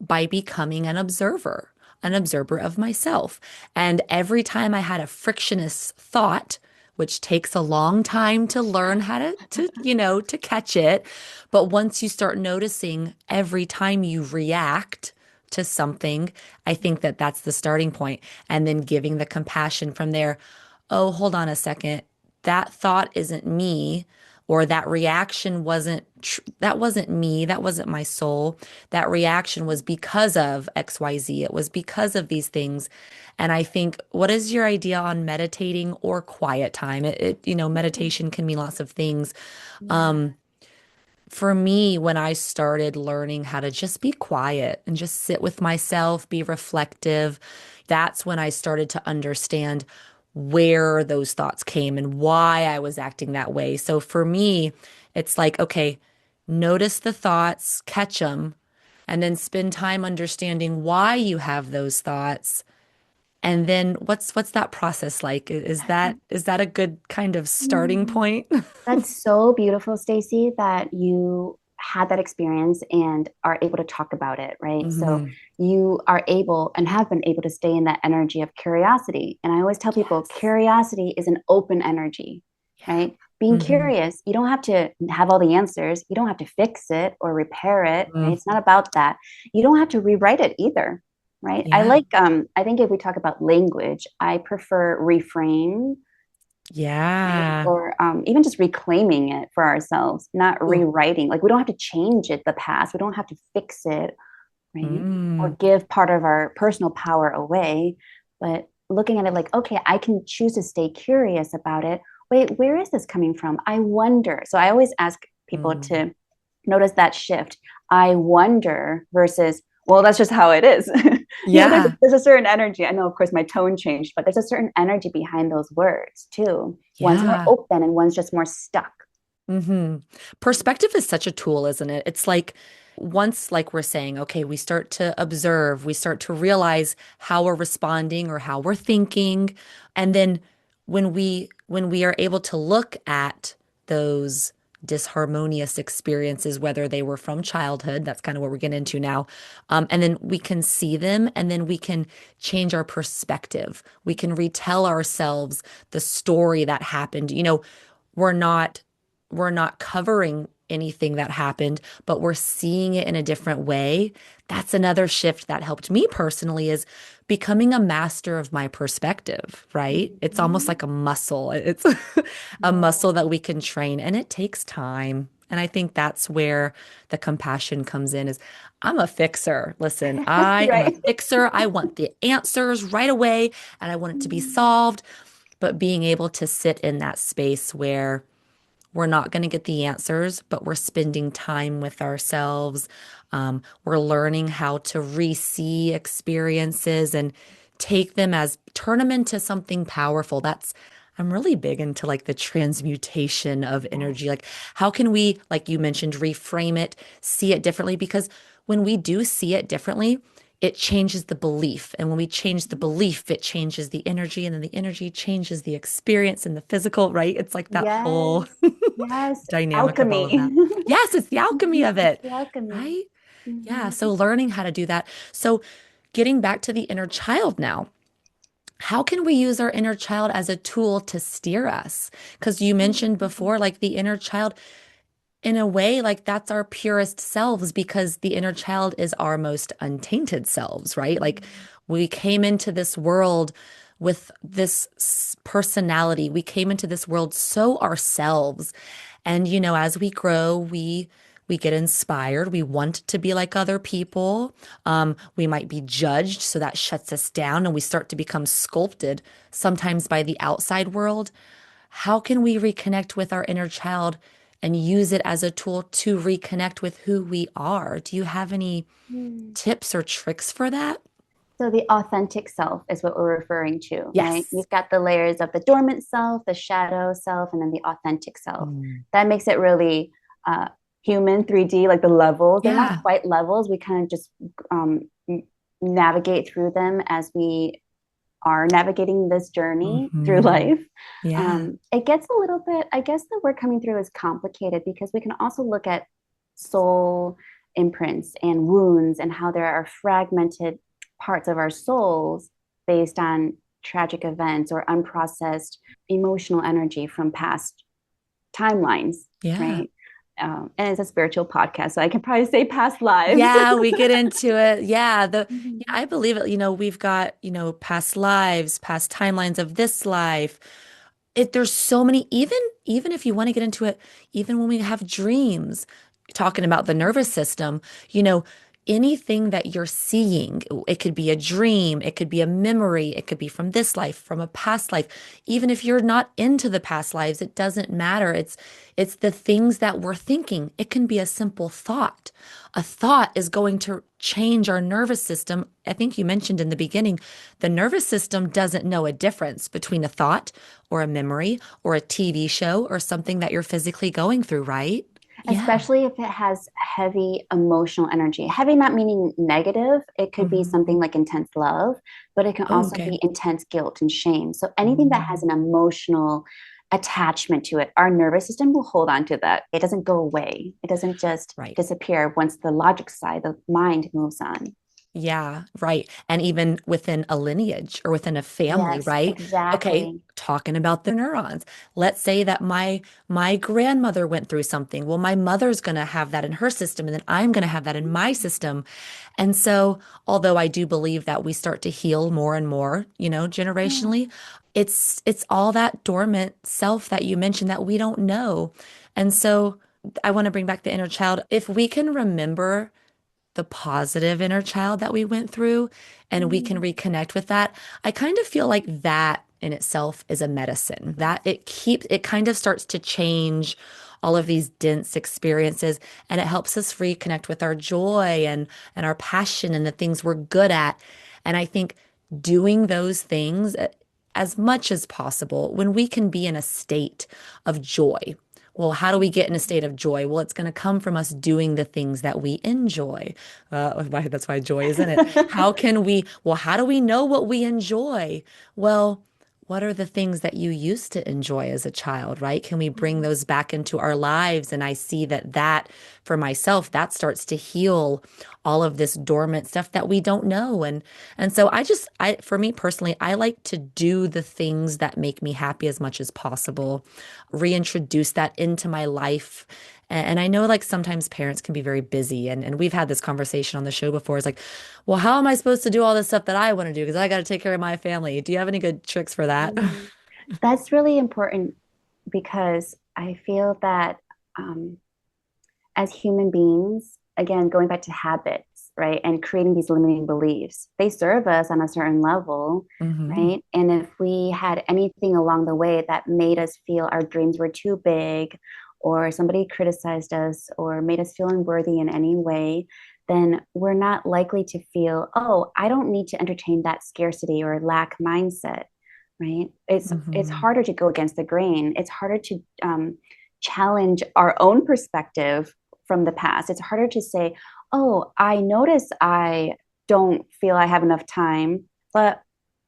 by becoming an observer of myself. And every time I had a frictionless thought, which takes a long time to learn how to catch it, but once you start noticing every time you react to something, I think that that's the starting point. And then giving the compassion from there. Oh, hold on a second. That thought isn't me, or that reaction that wasn't me. That wasn't my soul. That reaction was because of XYZ. It was because of these things. And I think, what is your idea on meditating or quiet time? Meditation can mean lots of things. Yeah. Um, for me, when I started learning how to just be quiet and just sit with myself, be reflective, that's when I started to understand where those thoughts came and why I was acting that way. So for me, it's like, okay, notice the thoughts, catch them, and then spend time understanding why you have those thoughts. And then what's that process like? Is that a good kind of starting Mm. point? That's so beautiful, Stacey, that you had that experience and are able to talk about it, right? So Hmm. you are able and have been able to stay in that energy of curiosity. And I always tell people Yes. curiosity is an open energy, Yeah. right? Being Hmm. curious, you don't have to have all the answers. You don't have to fix it or repair it, right? It's not about that. You don't have to rewrite it either, right? Yeah. I think if we talk about language, I prefer reframe, right? Yeah. Or even just reclaiming it for ourselves, not Ooh. rewriting. Like we don't have to change it, the past. We don't have to fix it, right? Or Mm. give part of our personal power away. But looking at it like, okay, I can choose to stay curious about it. Wait, where is this coming from? I wonder. So I always ask people Mm. to notice that shift. I wonder versus, well, that's just how it is. Yeah. There's a certain energy. I know, of course, my tone changed, but there's a certain energy behind those words too. One's more Yeah. open and one's just more stuck. Hmm. Perspective is such a tool, isn't it? It's like once, like we're saying, okay, we start to observe, we start to realize how we're responding or how we're thinking. And then when we are able to look at those disharmonious experiences, whether they were from childhood, that's kind of what we're getting into now. And then we can see them and then we can change our perspective. We can retell ourselves the story that happened. We're not we're not covering anything that happened, but we're seeing it in a different way. That's another shift that helped me personally is becoming a master of my perspective, right? It's almost Mhm. like a muscle. It's a Yeah. muscle that we can train and it takes time. And I think that's where the compassion comes in is I'm a fixer. Listen, I am a Right. fixer. I want the answers right away and I want it to be solved, but being able to sit in that space where we're not going to get the answers, but we're spending time with ourselves. We're learning how to re-see experiences and turn them into something powerful. I'm really big into like the transmutation of Yes. energy. Like, how can we, like you mentioned, reframe it, see it differently? Because when we do see it differently, it changes the belief. And when we change the belief, it changes the energy, and then the energy changes the experience and the physical, right? It's like that whole Yes. Yes. dynamic of all of Alchemy. that. Yes, it's the alchemy of It's it, the alchemy. right? Yeah. Hmm. So learning how to do that. So getting back to the inner child now, how can we use our inner child as a tool to steer us? Because you mentioned before, like the inner child, in a way, like that's our purest selves because the inner child is our most untainted selves, right? Like we came into this world with this personality. We came into this world so ourselves. And as we grow, we get inspired. We want to be like other people. We might be judged, so that shuts us down, and we start to become sculpted sometimes by the outside world. How can we reconnect with our inner child and use it as a tool to reconnect with who we are? Do you have any Hmm. tips or tricks for that? So the authentic self is what we're referring to, right? Yes. We've got the layers of the dormant self, the shadow self, and then the authentic self. Mm. That makes it really uh, human, 3D, like the levels. They're not Yeah. quite levels. We kind of just um, navigate through them as we are navigating this journey through Hmm. life. Yeah. It gets a little bit, I guess the word coming through is complicated because we can also look at soul imprints and wounds and how there are fragmented parts of our souls based on tragic events or unprocessed emotional energy from past timelines, Yeah. right? And it's a spiritual podcast, so I can probably say past lives. Yeah, we get into it. Yeah, Mhm. I believe it. We've got, past lives, past timelines of this life. There's so many, even if you want to get into it, even when we have dreams, talking about the nervous system, you know, anything that you're seeing, it could be a dream, it could be a memory, it could be from this life, from a past life. Even if you're not into the past lives, it doesn't matter. It's the things that we're thinking. It can be a simple thought. A thought is going to change our nervous system. I think you mentioned in the beginning, the nervous system doesn't know a difference between a thought or a memory or a TV show or something that you're physically going through, right? Yeah. Especially if it has heavy emotional energy. Heavy, not meaning negative. It could be something Mhm. like intense love, but it can Oh, also okay. be intense guilt and shame. So anything that has Mm, an emotional attachment to it, our nervous system will hold on to that. It doesn't go away, it doesn't just right. disappear once the logic side, the mind moves on. Yeah, right. And even within a lineage or within a family, Yes, right? Okay, exactly. talking about the neurons. Let's say that my grandmother went through something. Well, my mother's going to have that in her system, and then I'm going to have that in my system. And so, although I do believe that we start to heal more and more, Yeah. generationally, it's all that dormant self that you mentioned that we don't know. And so I want to bring back the inner child. If we can remember the positive inner child that we went through and we can Mm. reconnect with that, I kind of feel like that in itself is a medicine. That it kind of starts to change all of these dense experiences, and it helps us reconnect with our joy and our passion and the things we're good at. And I think doing those things as much as possible when we can be in a state of joy. Well, how do we get in a state of joy? Well, it's going to come from us doing the things that we enjoy. That's why joy is in it. How do we know what we enjoy? Well, what are the things that you used to enjoy as a child, right? Can we bring those back into our lives? And I see that for myself, that starts to heal all of this dormant stuff that we don't know. And so for me personally, I like to do the things that make me happy as much as possible, reintroduce that into my life. And I know like sometimes parents can be very busy and we've had this conversation on the show before. It's like, well, how am I supposed to do all this stuff that I want to do? Because I got to take care of my family. Do you have any good tricks for that? Mm. That's really important because I feel that um, as human beings, again, going back to habits, right, and creating these limiting beliefs, they serve us on a certain level, Hmm. right? And if we had anything along the way that made us feel our dreams were too big, or somebody criticized us, or made us feel unworthy in any way, then we're not likely to feel, oh, I don't need to entertain that scarcity or lack mindset, right? It's Hmm. harder to go against the grain. It's harder to challenge our own perspective from the past. It's harder to say, oh, I notice I don't feel I have enough time, but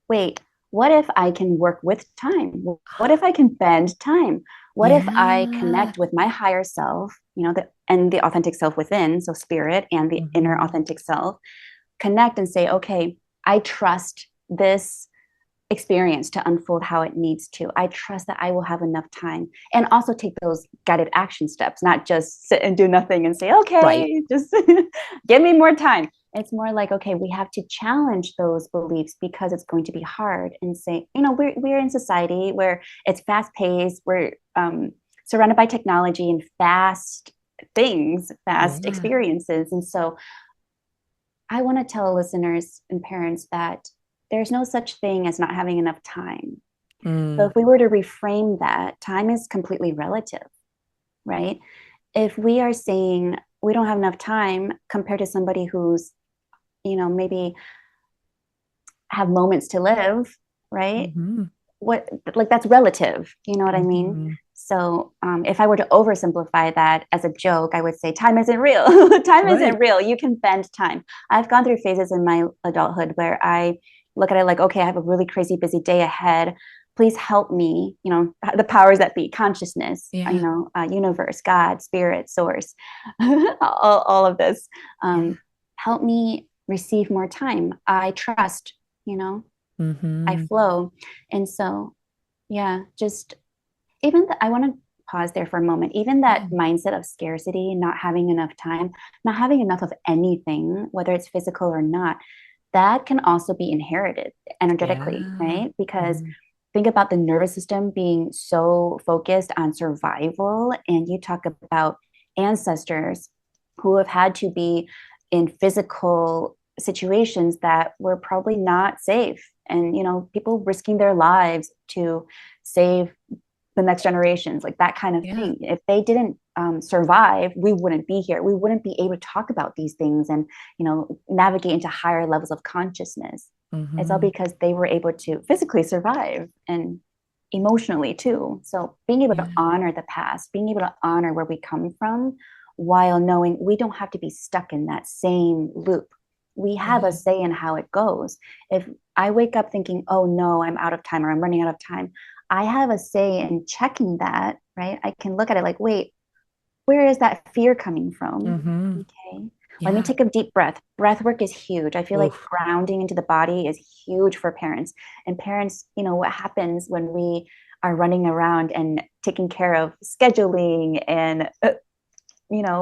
wait, what if I can work with time? What if I can bend time? What if I Yeah. connect with my higher self, and the authentic self within, so spirit and the inner Hmm. authentic self, connect and say, okay, I trust this experience to unfold how it needs to. I trust that I will have enough time and also take those guided action steps, not just sit and do nothing and say, Right. okay, just give me more time. It's more like, okay, we have to challenge those beliefs because it's going to be hard and say, we're in society where it's fast paced, we're surrounded by technology and fast things, fast Yeah. experiences. And so I want to tell listeners and parents that there's no such thing as not having enough time. So Mm. if we were to reframe that, time is completely relative, right? If we are saying we don't have enough time compared to somebody who's, maybe have moments to live, right? Hmm. What, like, that's relative, you know what I mean? Hmm. So if I were to oversimplify that as a joke, I would say time isn't real. Time isn't Right. real. You can bend time. I've gone through phases in my adulthood where I look at it like, okay, I have a really crazy busy day ahead. Please help me, the powers that be, consciousness, Yeah. universe, God, spirit, source, all of this. Yeah. Um, Help me receive more time. I trust, you know, I Hmm. flow. And so, yeah, just even I want to. pause there for a moment. Even that Yeah. mindset of scarcity, not having enough time, not having enough of anything, whether it's physical or not, that can also be inherited energetically, Yeah. right? Because Mhm. think about the nervous system being so focused on survival. And you talk about ancestors who have had to be in physical situations that were probably not safe. And, people risking their lives to save the next generations, like that kind of Yeah. thing. If they didn't survive, we wouldn't be here. We wouldn't be able to talk about these things and, navigate into higher levels of consciousness. It's all Hmm. because they were able to physically survive and emotionally too. So being able to Yeah. honor the past, being able to honor where we come from while knowing we don't have to be stuck in that same loop. We have a Yeah. say in how it goes. If I wake up thinking, oh no, I'm out of time or I'm running out of time, I have a say in checking that, right? I can look at it like, wait, where is that fear coming from? Hmm. Okay. Let me Yeah. take a deep breath. Breath work is huge. I feel like Oof. grounding into the body is huge for parents. And parents, what happens when we are running around and taking care of scheduling and,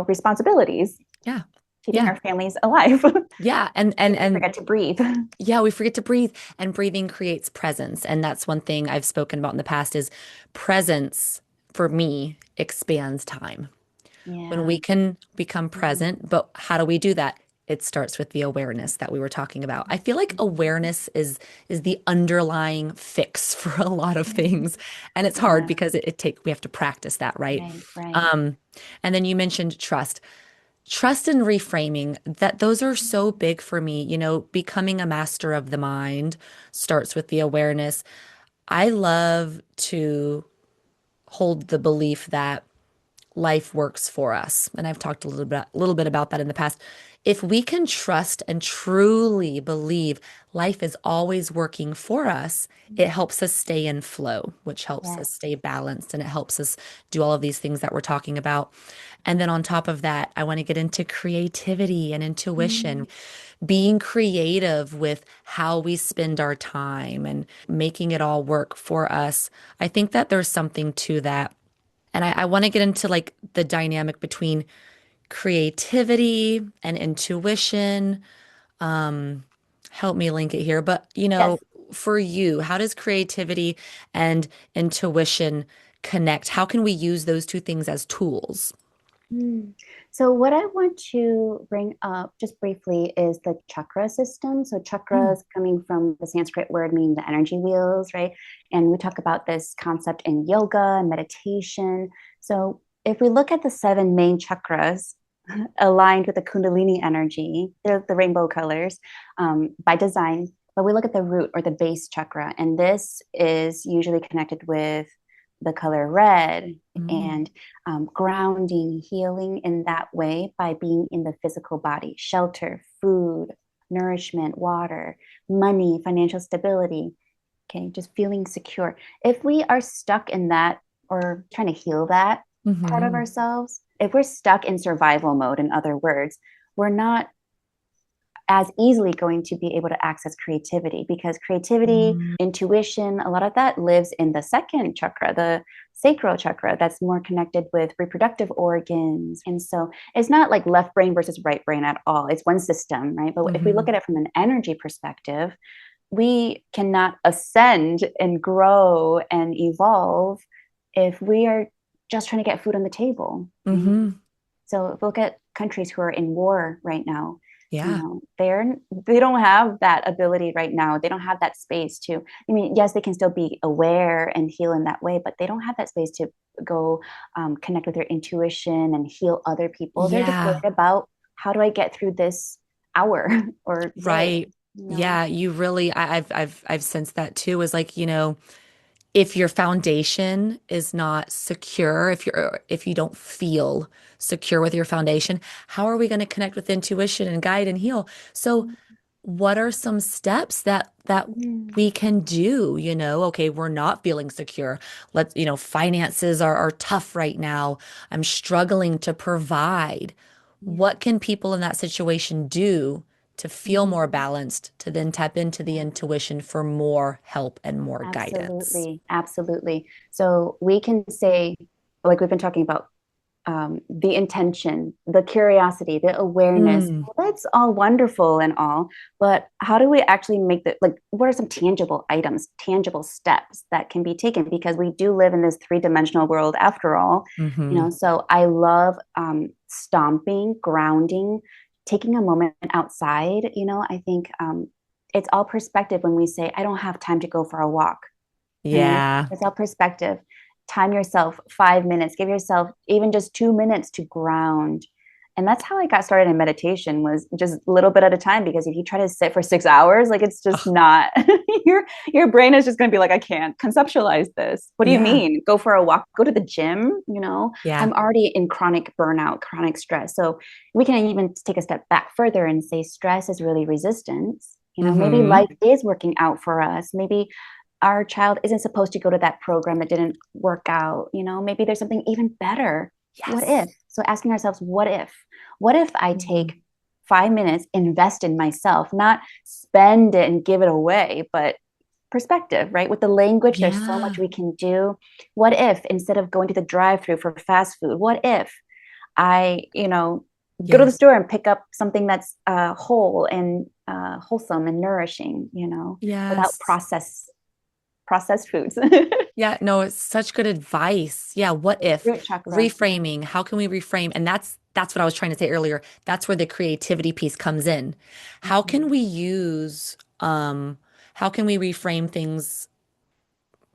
responsibilities, Yeah. keeping Yeah. our families alive. Yeah. We forget to breathe. Yeah, we forget to breathe, and breathing creates presence. And that's one thing I've spoken about in the past is presence for me expands time. When Yeah. we can become Mhm. present, but how do we do that? It starts with the awareness that we were talking about. I feel like awareness is the underlying fix for a lot of things. And it's hard Yeah. because we have to practice that, right? Right. Right. Um, and then you mentioned trust. Trust and reframing, that those are so big for me. Becoming a master of the mind starts with the awareness. I love to hold the belief that life works for us. And I've talked a little bit about that in the past. If we can trust and truly believe life is always working for us, it helps us stay in flow, which helps us Yes. stay balanced and it helps us do all of these things that we're talking about. And then on top of that, I want to get into creativity and intuition, Mm. being creative with how we spend our time and making it all work for us. I think that there's something to that. And I want to get into like the dynamic between creativity and intuition. Help me link it here. But, Yes. for you, how does creativity and intuition connect? How can we use those two things as tools? Hmm. So, what I want to bring up just briefly is the chakra system. So, Mm, chakras coming from the Sanskrit word meaning the energy wheels, right? And we talk about this concept in yoga and meditation. So, if we look at the seven main chakras aligned with the Kundalini energy, they're the rainbow colors by design. But we look at the root or the base chakra, and this is usually connected with the color red mm, and grounding, healing in that way by being in the physical body, shelter, food, nourishment, water, money, financial stability. Okay, just feeling secure. If we are stuck in that or trying to heal that part of mm-hmm. ourselves, if we're stuck in survival mode, in other words, we're not as easily going to be able to access creativity because creativity, Mm, intuition, a lot of that lives in the second chakra, the sacral chakra, that's more connected with reproductive organs. And so it's not like left brain versus right brain at all. It's one system, right? But if we look mm-hmm. at it from an energy perspective, we cannot ascend and grow and evolve if we are just trying to get food on the table. Right? Mm-hmm. So if we look at countries who are in war right now, Yeah. they don't have that ability right now. They don't have that space to. I mean, yes, they can still be aware and heal in that way, but they don't have that space to go connect with their intuition and heal other people. They're just worried Yeah. about how do I get through this hour or day. Right. You know? Yeah. You really, I've sensed that too, is like, if your foundation is not secure, if you don't feel secure with your foundation, how are we going to connect with intuition and guide and heal? So, what are some steps that Mm, we can do? Okay, we're not feeling secure. Finances are tough right now. I'm struggling to provide. yeah. What can people in that situation do to feel more Mm, balanced, to then tap into the yeah. intuition for more help and more guidance? Absolutely. Absolutely. So we can say, like we've been talking about, the intention, the curiosity, the awareness. Mm, Well, that's all wonderful and all, but how do we actually make that, like, what are some tangible items, tangible steps that can be taken? Because we do live in this three-dimensional world after all, hmm. So I love stomping, grounding, taking a moment outside. I think it's all perspective when we say, I don't have time to go for a walk, right? Yeah. It's all perspective. Time yourself 5 minutes, give yourself even just 2 minutes to ground. And that's how I got started in meditation, was just a little bit at a time. Because if you try to sit for 6 hours, like, it's just Oh, not your brain is just going to be like, I can't conceptualize this. What do you yeah. mean? Go for a walk, go to the gym. Yeah. I'm already in chronic burnout, chronic stress. So we can even take a step back further and say stress is really resistance. Maybe Hmm. life is working out for us. Maybe our child isn't supposed to go to that program that didn't work out. Maybe there's something even better. What Yes. if? So asking ourselves, what if? What if I Mhm. take 5 minutes, invest in myself, not spend it and give it away, but perspective, right? With the language, there's so much Yeah. we can do. What if, instead of going to the drive-through for fast food, what if I go to the Yes. store and pick up something that's whole and wholesome and nourishing, without Yes. processed foods. Yeah, no, it's such good advice. Yeah, what if Root chakra. Yeah. reframing? How can we reframe? And that's what I was trying to say earlier. That's where the creativity piece comes in. How can Mhm. we use how can we reframe things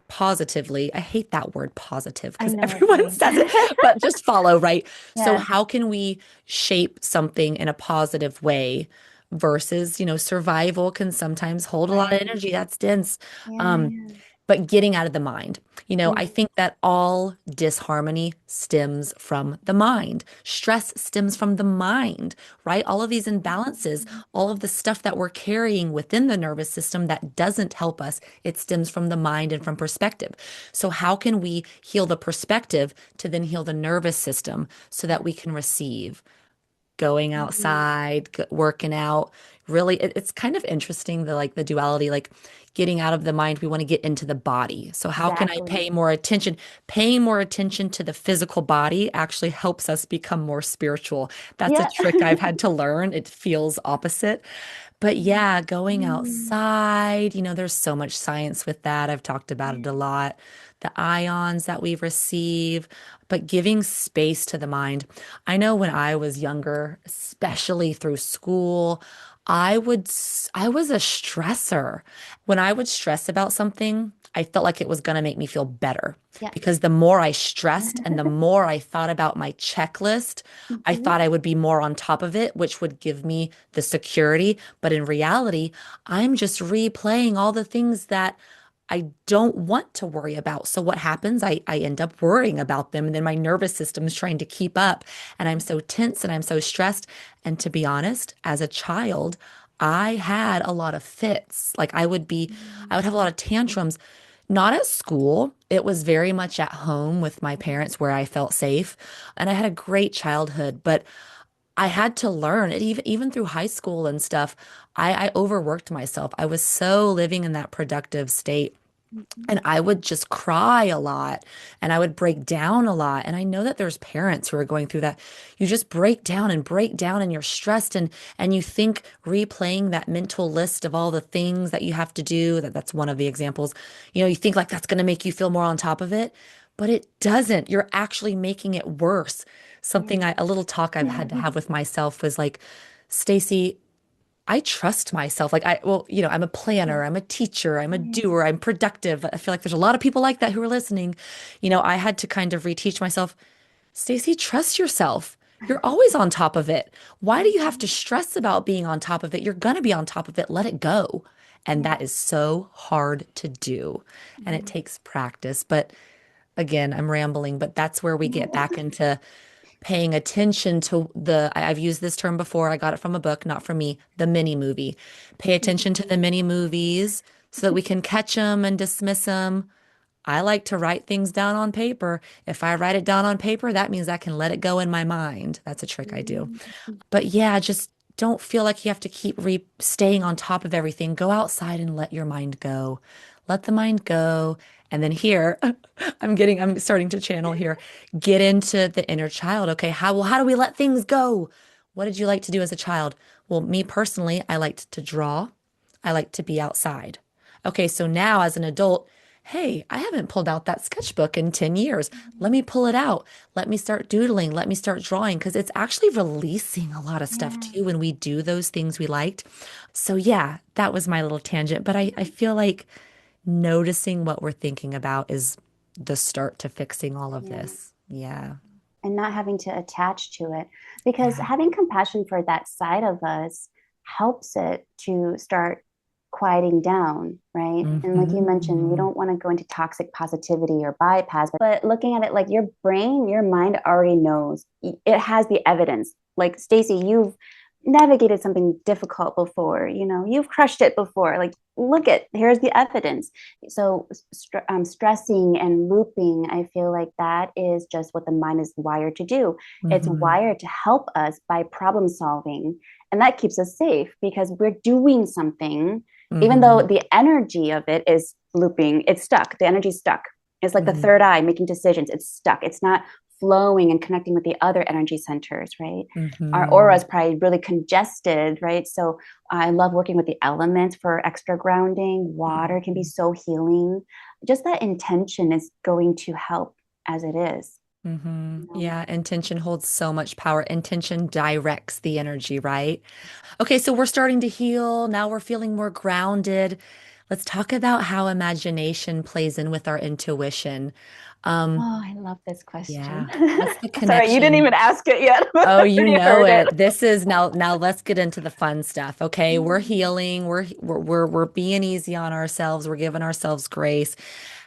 positively? I hate that word positive I because know what you everyone mean. says it, but just follow, right? So Yeah. how can we shape something in a positive way versus, survival can sometimes hold a lot of Right. energy. That's dense. Yeah. Um, Yeah. but getting out of the mind. I Mhm. think that all disharmony stems from the mind. Stress stems from the mind, right? All of these imbalances, all of the stuff that we're carrying within the nervous system that doesn't help us, it stems from the mind and from perspective. So, how can we heal the perspective to then heal the nervous system so that we can receive? Going Mhm. outside, working out. Really, it's kind of interesting the duality, like getting out of the mind, we want to get into the body. So how can I Exactly. pay more attention? Paying more attention to the physical body actually helps us become more spiritual. That's a Yeah. trick I've had to learn. It feels opposite. But yeah, going Mhm. outside, there's so much science with that. I've talked about it a Yeah. lot. The ions that we receive, but giving space to the mind. I know when I was younger, especially through school, I was a stressor. When I would stress about something, I felt like it was going to make me feel better Yeah. because the more I stressed and the more I thought about my checklist, I Mhm. thought I would be more on top of it, which would give me the security. But in reality, I'm just replaying all the things that I don't want to worry about. So what happens? I end up worrying about them. And then my nervous system is trying to keep up. And I'm so tense and I'm so stressed. And to be honest, as a child, I had a lot of fits. I would have a lot of tantrums. Not at school. It was very much at home with my parents where I felt safe. And I had a great childhood, but I had to learn it even through high school and stuff. I overworked myself. I was so living in that productive state. Mhm. And I would just cry a lot and I would break down a lot. And I know that there's parents who are going through that. You just break down and you're stressed and you think replaying that mental list of all the things that you have to do, that's one of the examples. You think like that's going to make you feel more on top of it, but it doesn't. You're actually making it worse. A little talk I've had to Yeah. have with myself was like, Stacey, I trust myself. I'm a planner, I'm a teacher, I'm a Yeah. doer, I'm productive. I feel like there's a lot of people like that who are listening. I had to kind of reteach myself, Stacey, trust yourself. You're always on top of it. Why do you have to Mhm. stress about being on top of it? You're going to be on top of it. Let it go. And Yeah. that is so hard to do. And it Mhm. takes practice. But again, I'm rambling, but that's where we get No. back into paying attention to I've used this term before. I got it from a book, not from me, the mini movie. Pay attention to the mini movies so that we can catch them and dismiss them. I like to write things down on paper. If I write it down on paper, that means I can let it go in my mind. That's a trick I do. Mhm. But yeah, just don't feel like you have to keep staying on top of everything. Go outside and let your mind go. let the mind go. And then here, I'm starting to channel here. Get into the inner child. Okay, how do we let things go? What did you like to do as a child? Well, me personally, I liked to draw. I liked to be outside. Okay, so now as an adult, hey, I haven't pulled out that sketchbook in 10 years. Let me pull it out. Let me start doodling. Let me start drawing because it's actually releasing a lot of stuff Yeah. too when we do those things we liked. So, yeah, that was my little tangent. But I feel like noticing what we're thinking about is the start to fixing all of Yeah. this. Yeah. And not having to attach to it, because Yeah. having compassion for that side of us helps it to start quieting down, right? And like you mentioned, we Hmm. don't want to go into toxic positivity or bypass, but looking at it like your brain, your mind already knows. It has the evidence. Like Stacey, you've navigated something difficult before, you've crushed it before. Like, look at, here's the evidence. So stressing and looping, I feel like that is just what the mind is wired to do. It's Hmm. wired to help us by problem solving, and that keeps us safe because we're doing something. Even though Hmm. the energy of it is looping, it's stuck. The energy's stuck. It's like the Hmm. third eye making decisions. It's stuck. It's not flowing and connecting with the other energy centers, right? Our aura Hmm. is probably really congested, right? So I love working with the elements for extra grounding. Water can be Hmm. so healing. Just that intention is going to help as it is. Hmm. You know? Yeah, intention holds so much power. Intention directs the energy, right? Okay, so we're starting to heal. Now we're feeling more grounded. Let's talk about how imagination plays in with our intuition. Um, Oh, I love this question. yeah, what's the Sorry, you didn't connection? even ask it yet, but Oh, I you already know heard it. it. This is now let's get into the fun stuff. Okay, we're healing. We're being easy on ourselves. We're giving ourselves grace.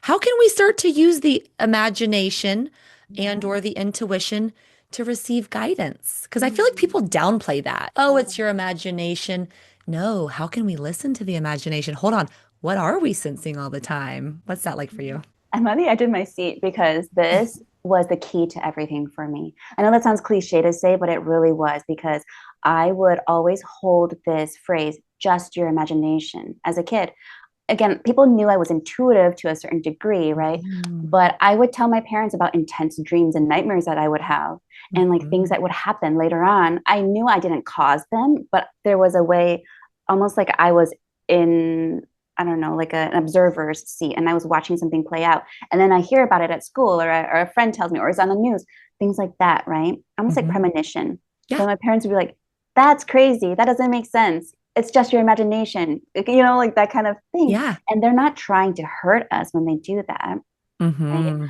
How can we start to use the imagination and Yeah. or the intuition to receive guidance? Because I feel like Mm. people downplay that. Oh, it's Oh. your imagination. No, how can we listen to the imagination? Hold on. What are we sensing all the time? What's that like for you? I'm on the edge of my seat because this was the key to everything for me. I know that sounds cliche to say, but it really was because I would always hold this phrase, just your imagination, as a kid. Again, people knew I was intuitive to a certain degree, right? Mhm. But I would tell my parents about intense dreams and nightmares that I would have and like things Mhm. that would happen later on. I knew I didn't cause them, but there was a way, almost like I was in, I don't know, like an observer's seat and I was watching something play out. And then I hear about it at school or a friend tells me, or it's on the news, things like that, right? Almost like Mhm. premonition. Yeah. So my parents would be like, that's crazy. That doesn't make sense. It's just your imagination, like that kind of thing. Yeah. And they're not trying to hurt us when they do that, right? Mhm.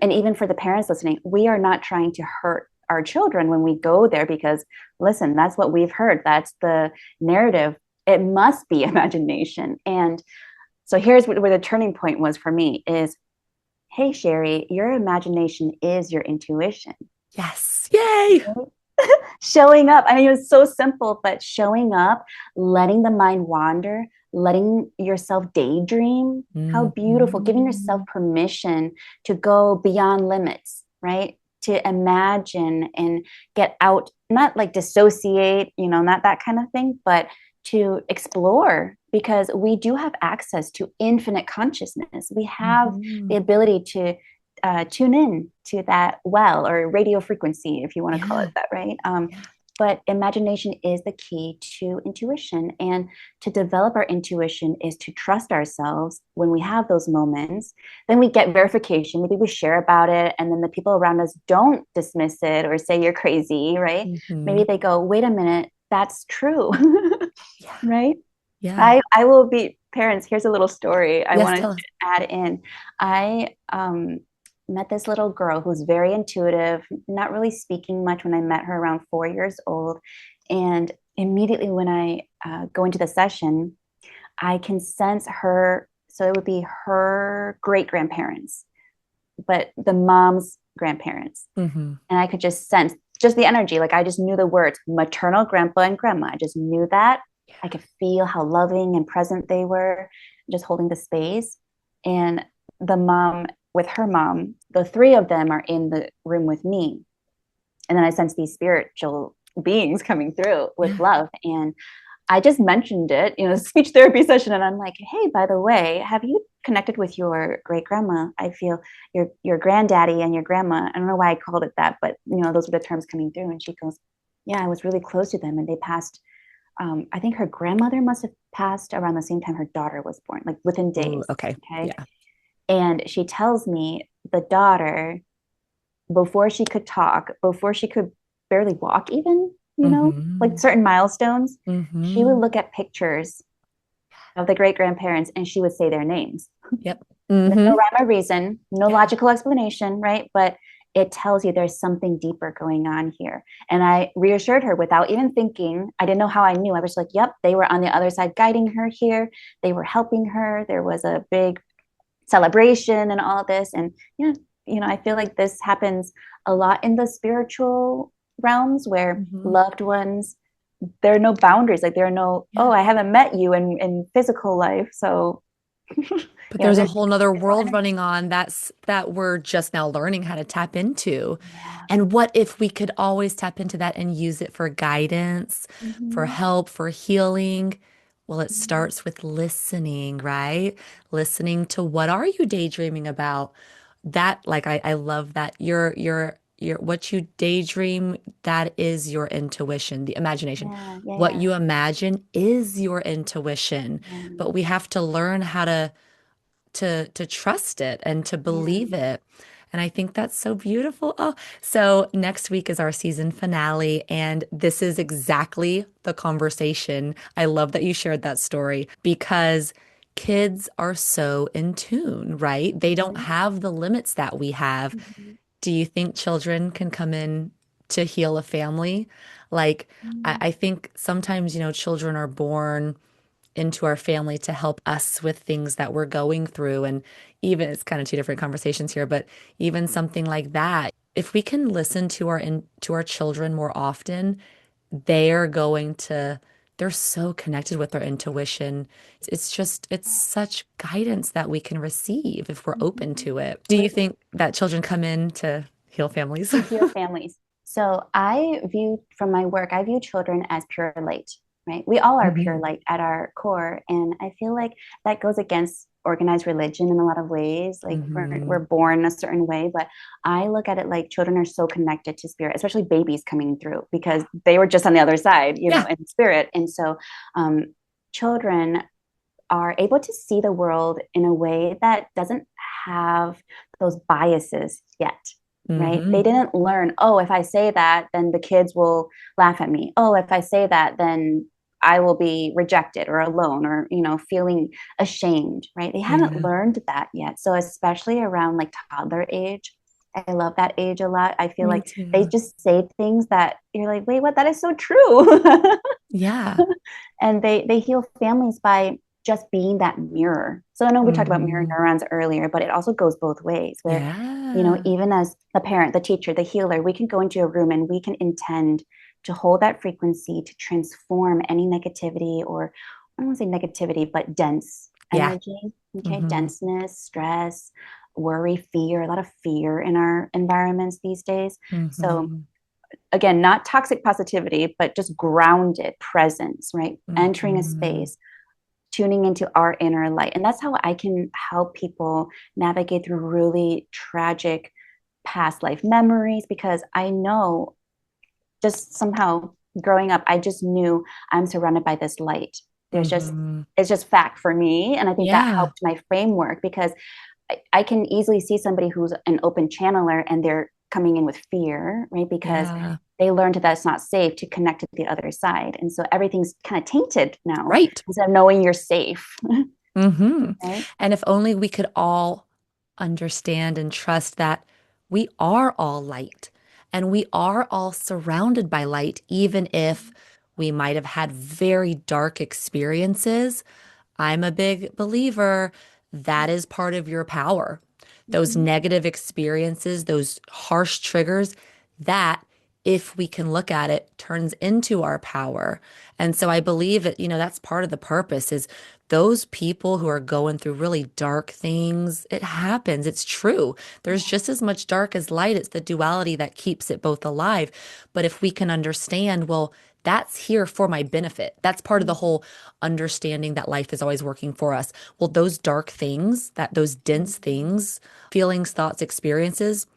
And even for the parents listening, we are not trying to hurt our children when we go there because, listen, that's what we've heard. That's the narrative. It must be imagination. And so here's where the turning point was for me is, hey, Sherri, your imagination is your intuition. Yes. Yay. Showing up. I mean, it was so simple, but showing up, letting the mind wander, letting yourself daydream. How beautiful, giving yourself Mhm. permission to go beyond limits, right? To imagine and get out, not like dissociate, not that kind of thing, but to explore because we do have access to infinite consciousness. We have the Mhm. ability to tune in to that well or radio frequency, if you want to call it Yeah. that, right? Yeah. But imagination is the key to intuition. And to develop our intuition is to trust ourselves when we have those moments. Then we get verification. Maybe we share about it, and then the people around us don't dismiss it or say you're crazy, right? Maybe Mhm. they go, wait a minute, that's true, Yeah. right? Yeah. I will be parents. Here's a little story I Yes, wanted tell to us. add in. I met this little girl who's very intuitive, not really speaking much when I met her around 4 years old. And immediately when I go into the session, I can sense her. So it would be her great grandparents, but the mom's grandparents. Mhm. And I could just sense just the energy. Like I just knew the words maternal grandpa and grandma. I just knew that. I could feel how loving and present they were, just holding the space. And the mom with her mom, the three of them are in the room with me. And then I sense these spiritual beings coming through with Yeah. love. And I just mentioned it, speech therapy session. And I'm like, hey, by the way, have you connected with your great grandma. I feel your granddaddy and your grandma. I don't know why I called it that, but those were the terms coming through. And she goes, "Yeah, I was really close to them, and they passed. I think her grandmother must have passed around the same time her daughter was born, like within Ooh, days." okay. Okay, Yeah. and she tells me the daughter, before she could talk, before she could barely walk, even like Mm-hmm. certain milestones, she would Mm-hmm. look at pictures of the great grandparents and she would say their names. Yep. There's no Mm-hmm. rhyme or reason, no Yeah. logical explanation, right? But it tells you there's something deeper going on here. And I reassured her without even thinking. I didn't know how I knew. I was like, yep, they were on the other side guiding her here. They were helping her. There was a big celebration and all of this. And yeah, I feel like this happens a lot in the spiritual realms where Mm-hmm. loved ones, there are no boundaries. Like there are no, oh, Yeah. I haven't met you in physical life. So But there's a there's whole nother physical world energy. running on that we're just now learning how to tap into. Yeah. And what if we could always tap into that and use it for guidance, for Mm-hmm. help, for healing? Well, it Mm-hmm. starts with listening, right? Listening to what are you daydreaming about? That, like, I love that your what you daydream, that is your intuition, the imagination. Yeah, yeah, What yeah, you imagine is your intuition, yeah, but we have to learn how to trust it and to yeah. believe it. And I think that's so beautiful. Oh, so next week is our season finale, and this is exactly the conversation. I love that you shared that story because kids are so in tune, right? They don't Mm-hmm. have the limits that we have. Mm-hmm. Do you think children can come in to heal a family? Like, I think sometimes, children are born into our family to help us with things that we're going through. And even it's kind of two different conversations here, but even something like that, if we can listen to our children more often, they're going to they're so connected with their intuition. It's such guidance that we can receive if we're open Mm-hmm. to it. Do you think that children come in to heal families? To heal families. So I view from my work, I view children as pure light, right? We all are pure Mhm. light at our core. And I feel like that goes against organized religion in a lot of ways. Like we're Mhm. born a certain way, but I look at it like children are so connected to spirit, especially babies coming through because they were just on the other side, Yeah. in spirit. And so children are able to see the world in a way that doesn't have those biases yet, right? They Mhm. didn't learn, oh, if I say that, then the kids will laugh at me. Oh, if I say that, then I will be rejected or alone or, feeling ashamed, right? They haven't Yeah. learned that yet. So, especially around like toddler age, I love that age a lot. I feel Me like they too. just say things that you're like, wait, what? That is so true. Yeah. And they heal families by just being that mirror. So I know we talked about mirror Mhm. neurons earlier, but it also goes both ways where, Yeah. even as the parent, the teacher, the healer, we can go into a room and we can intend to hold that frequency to transform any negativity, or I don't want to say negativity, but dense Yeah. energy. Okay. Hmm. Denseness, stress, worry, fear, a lot of fear in our environments these days. So Hmm. again, not toxic positivity, but just grounded presence, right? Entering a Hmm. space, tuning into our inner light. And that's how I can help people navigate through really tragic past life memories, because I know, just somehow growing up, I just knew I'm surrounded by this light. Hmm. It's just fact for me. And I think that Yeah. helped my framework because I can easily see somebody who's an open channeler and they're coming in with fear, right? Because Yeah. they learned that it's not safe to connect to the other side. And so everything's kind of tainted now Right. instead of knowing you're safe, Hmm. right? And if only we could all understand and trust that we are all light and we are all surrounded by light, even if we might have had very dark experiences. I'm a big believer that is part of your power. Those Mm-hmm. negative experiences, those harsh triggers, that, if we can look at it, turns into our power. And so I believe that, that's part of the purpose is those people who are going through really dark things, it happens. It's true. There's Yeah. just as much dark as light. It's the duality that keeps it both alive. But if we can understand, well, that's here for my benefit. That's part of the whole understanding that life is always working for us. Well, those dark things, that those dense things, feelings, thoughts, experiences,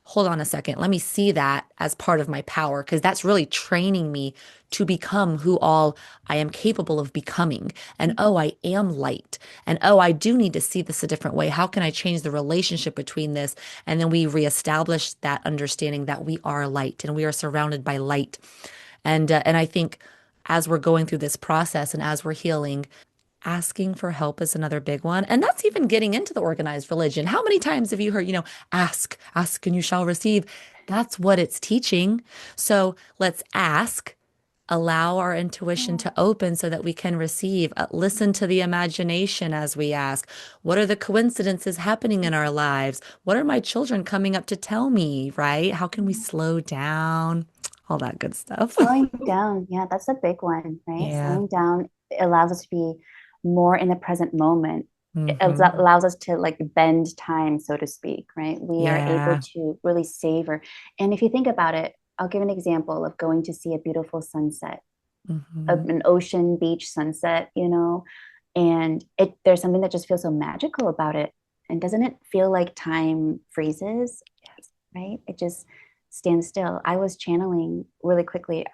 hold on a second. Let me see that as part of my power because that's really training me to become who all I am capable of becoming. And oh, I am light. And oh, I do need to see this a different way. How can I change the relationship between this? And then we reestablish that understanding that we are light and we are surrounded by light. And I think as we're going through this process and as we're healing, asking for help is another big one. And that's even getting into the organized religion. How many times have you heard, ask and you shall receive? That's what it's teaching. So let's ask, allow our intuition to open so that we can receive. Listen to the imagination as we ask. What are the coincidences happening in our lives? What are my children coming up to tell me, right? How can we slow down? All that good stuff. Slowing down, yeah, that's a big one, right? Yeah. Slowing down allows us to be more in the present moment. It Hmm. allows us to like bend time, so to speak, right? We are able Yeah. to really savor. And if you think about it, I'll give an example of going to see a beautiful sunset, Hmm. an ocean beach sunset, and there's something that just feels so magical about it. And doesn't it feel like time freezes, right? It just stands still. I was channeling really quickly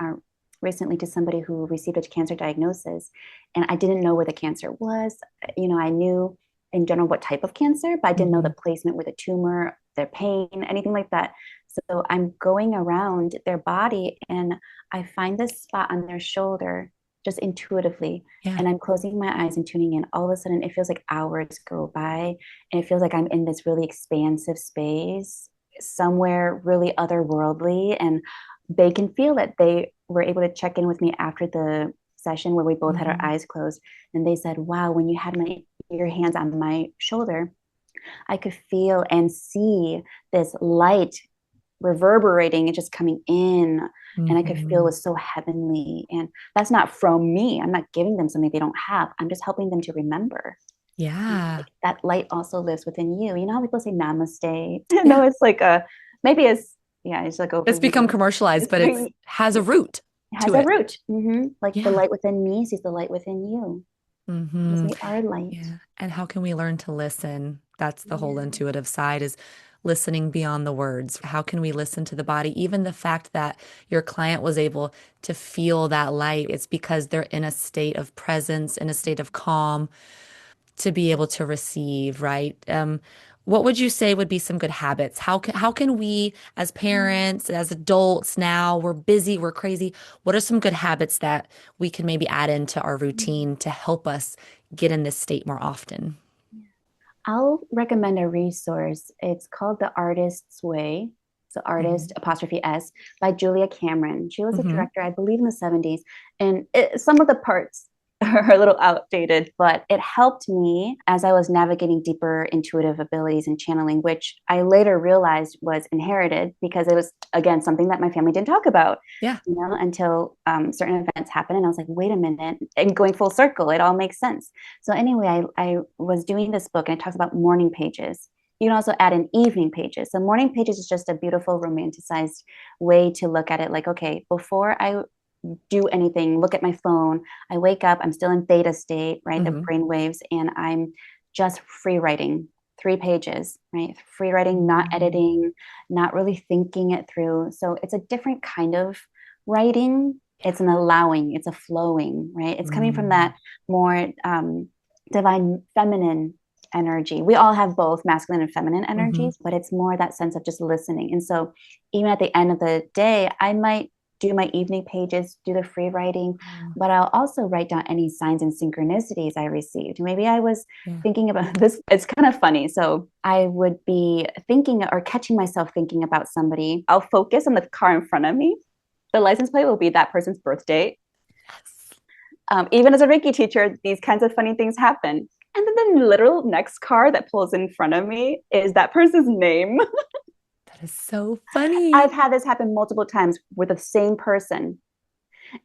recently to somebody who received a cancer diagnosis, and I didn't know where the cancer was. I knew in general what type of cancer, but I didn't know the Hmm. placement with a tumor, their pain, anything like that. So I'm going around their body and I find this spot on their shoulder just intuitively. Yeah. And I'm closing my eyes and tuning in. All of a sudden, it feels like hours go by and it feels like I'm in this really expansive space somewhere really otherworldly, and they can feel it. They were able to check in with me after the session where we both had our Hmm. eyes closed, and they said, wow, when you had your hands on my shoulder, I could feel and see this light reverberating and just coming in, and I could feel it Hmm. was so heavenly. And that's not from me. I'm not giving them something they don't have. I'm just helping them to remember, Yeah. like, that light also lives within you. You know how people say namaste? Yeah. No, it's like maybe it's, yeah, it's like It's become overused. commercialized, but it's has a It root to has a it. root. Like the Yeah. light within me sees the light within you because Hmm. we are light. Yeah. And how can we learn to listen? That's the whole Yeah. intuitive side is listening beyond the words. How can we listen to the body? Even the fact that your client was able to feel that light, it's because they're in a state of presence, in a state of calm, to be able to receive, right? What would you say would be some good habits? How can we as parents, as adults now, we're busy, we're crazy. What are some good habits that we can maybe add into our routine to help us get in this state more often? I'll recommend a resource. It's called The Artist's Way. So artist Hmm. apostrophe S by Julia Cameron. She was a Hmm. director, I believe, in the 70s. And some of the parts are a little outdated, but it helped me as I was navigating deeper intuitive abilities and channeling, which I later realized was inherited because it was, again, something that my family didn't talk about, Yeah. until certain events happened. And I was like, wait a minute, and going full circle, it all makes sense. So anyway, I was doing this book and it talks about morning pages. You can also add in evening pages. So morning pages is just a beautiful romanticized way to look at it. Like, okay, before I do anything, look at my phone, I wake up, I'm still in theta state, right? The Hmm. brain waves, and I'm just free writing 3 pages, right? Free writing, not editing, not really thinking it through. So it's a different kind of writing. It's an allowing, it's a flowing, right? It's coming from Mm. that more divine feminine energy. We all have both masculine and feminine Hmm. energies, but it's more that sense of just listening. And so even at the end of the day, I might do my evening pages, do the free writing, Oh, but I'll also write down any signs and synchronicities I received. Maybe I was yeah. thinking about this. It's kind of funny. So I would be thinking or catching myself thinking about somebody. I'll focus on the car in front of me. The license plate will be that person's birth date. Yes. Even as a Reiki teacher, these kinds of funny things happen. And then the literal next car that pulls in front of me is that person's name. That is so I've funny. had this happen multiple times with the same person.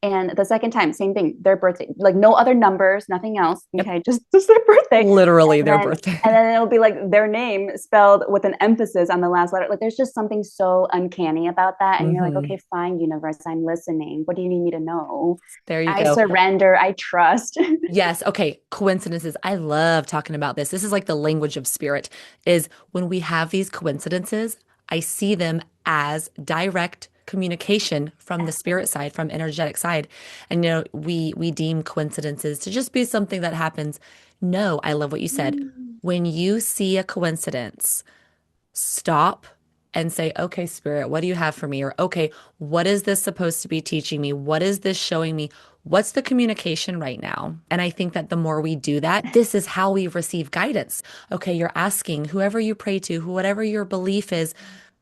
And the second time, same thing, their birthday, like no other numbers, nothing else. Yep. Okay, just their birthday. Literally And their then birthday. and then it'll be like their name spelled with an emphasis on the last letter. Like there's just something so uncanny about that. And you're like, Hmm. okay, fine, universe, I'm listening. What do you need me to know? There you I go. surrender, I trust. Yes. Okay. Coincidences. I love talking about this. This is like the language of spirit is when we have these coincidences, I see them as direct communication from the spirit Absolutely. side, from energetic side. And we deem coincidences to just be something that happens. No, I love what you said. Mm. When you see a coincidence, stop and say, okay, spirit, what do you have for me? Or, okay, what is this supposed to be teaching me? What is this showing me? What's the communication right now? And I think that the more we do that, this is how we receive guidance. Okay, you're asking whoever you pray to, whatever your belief is,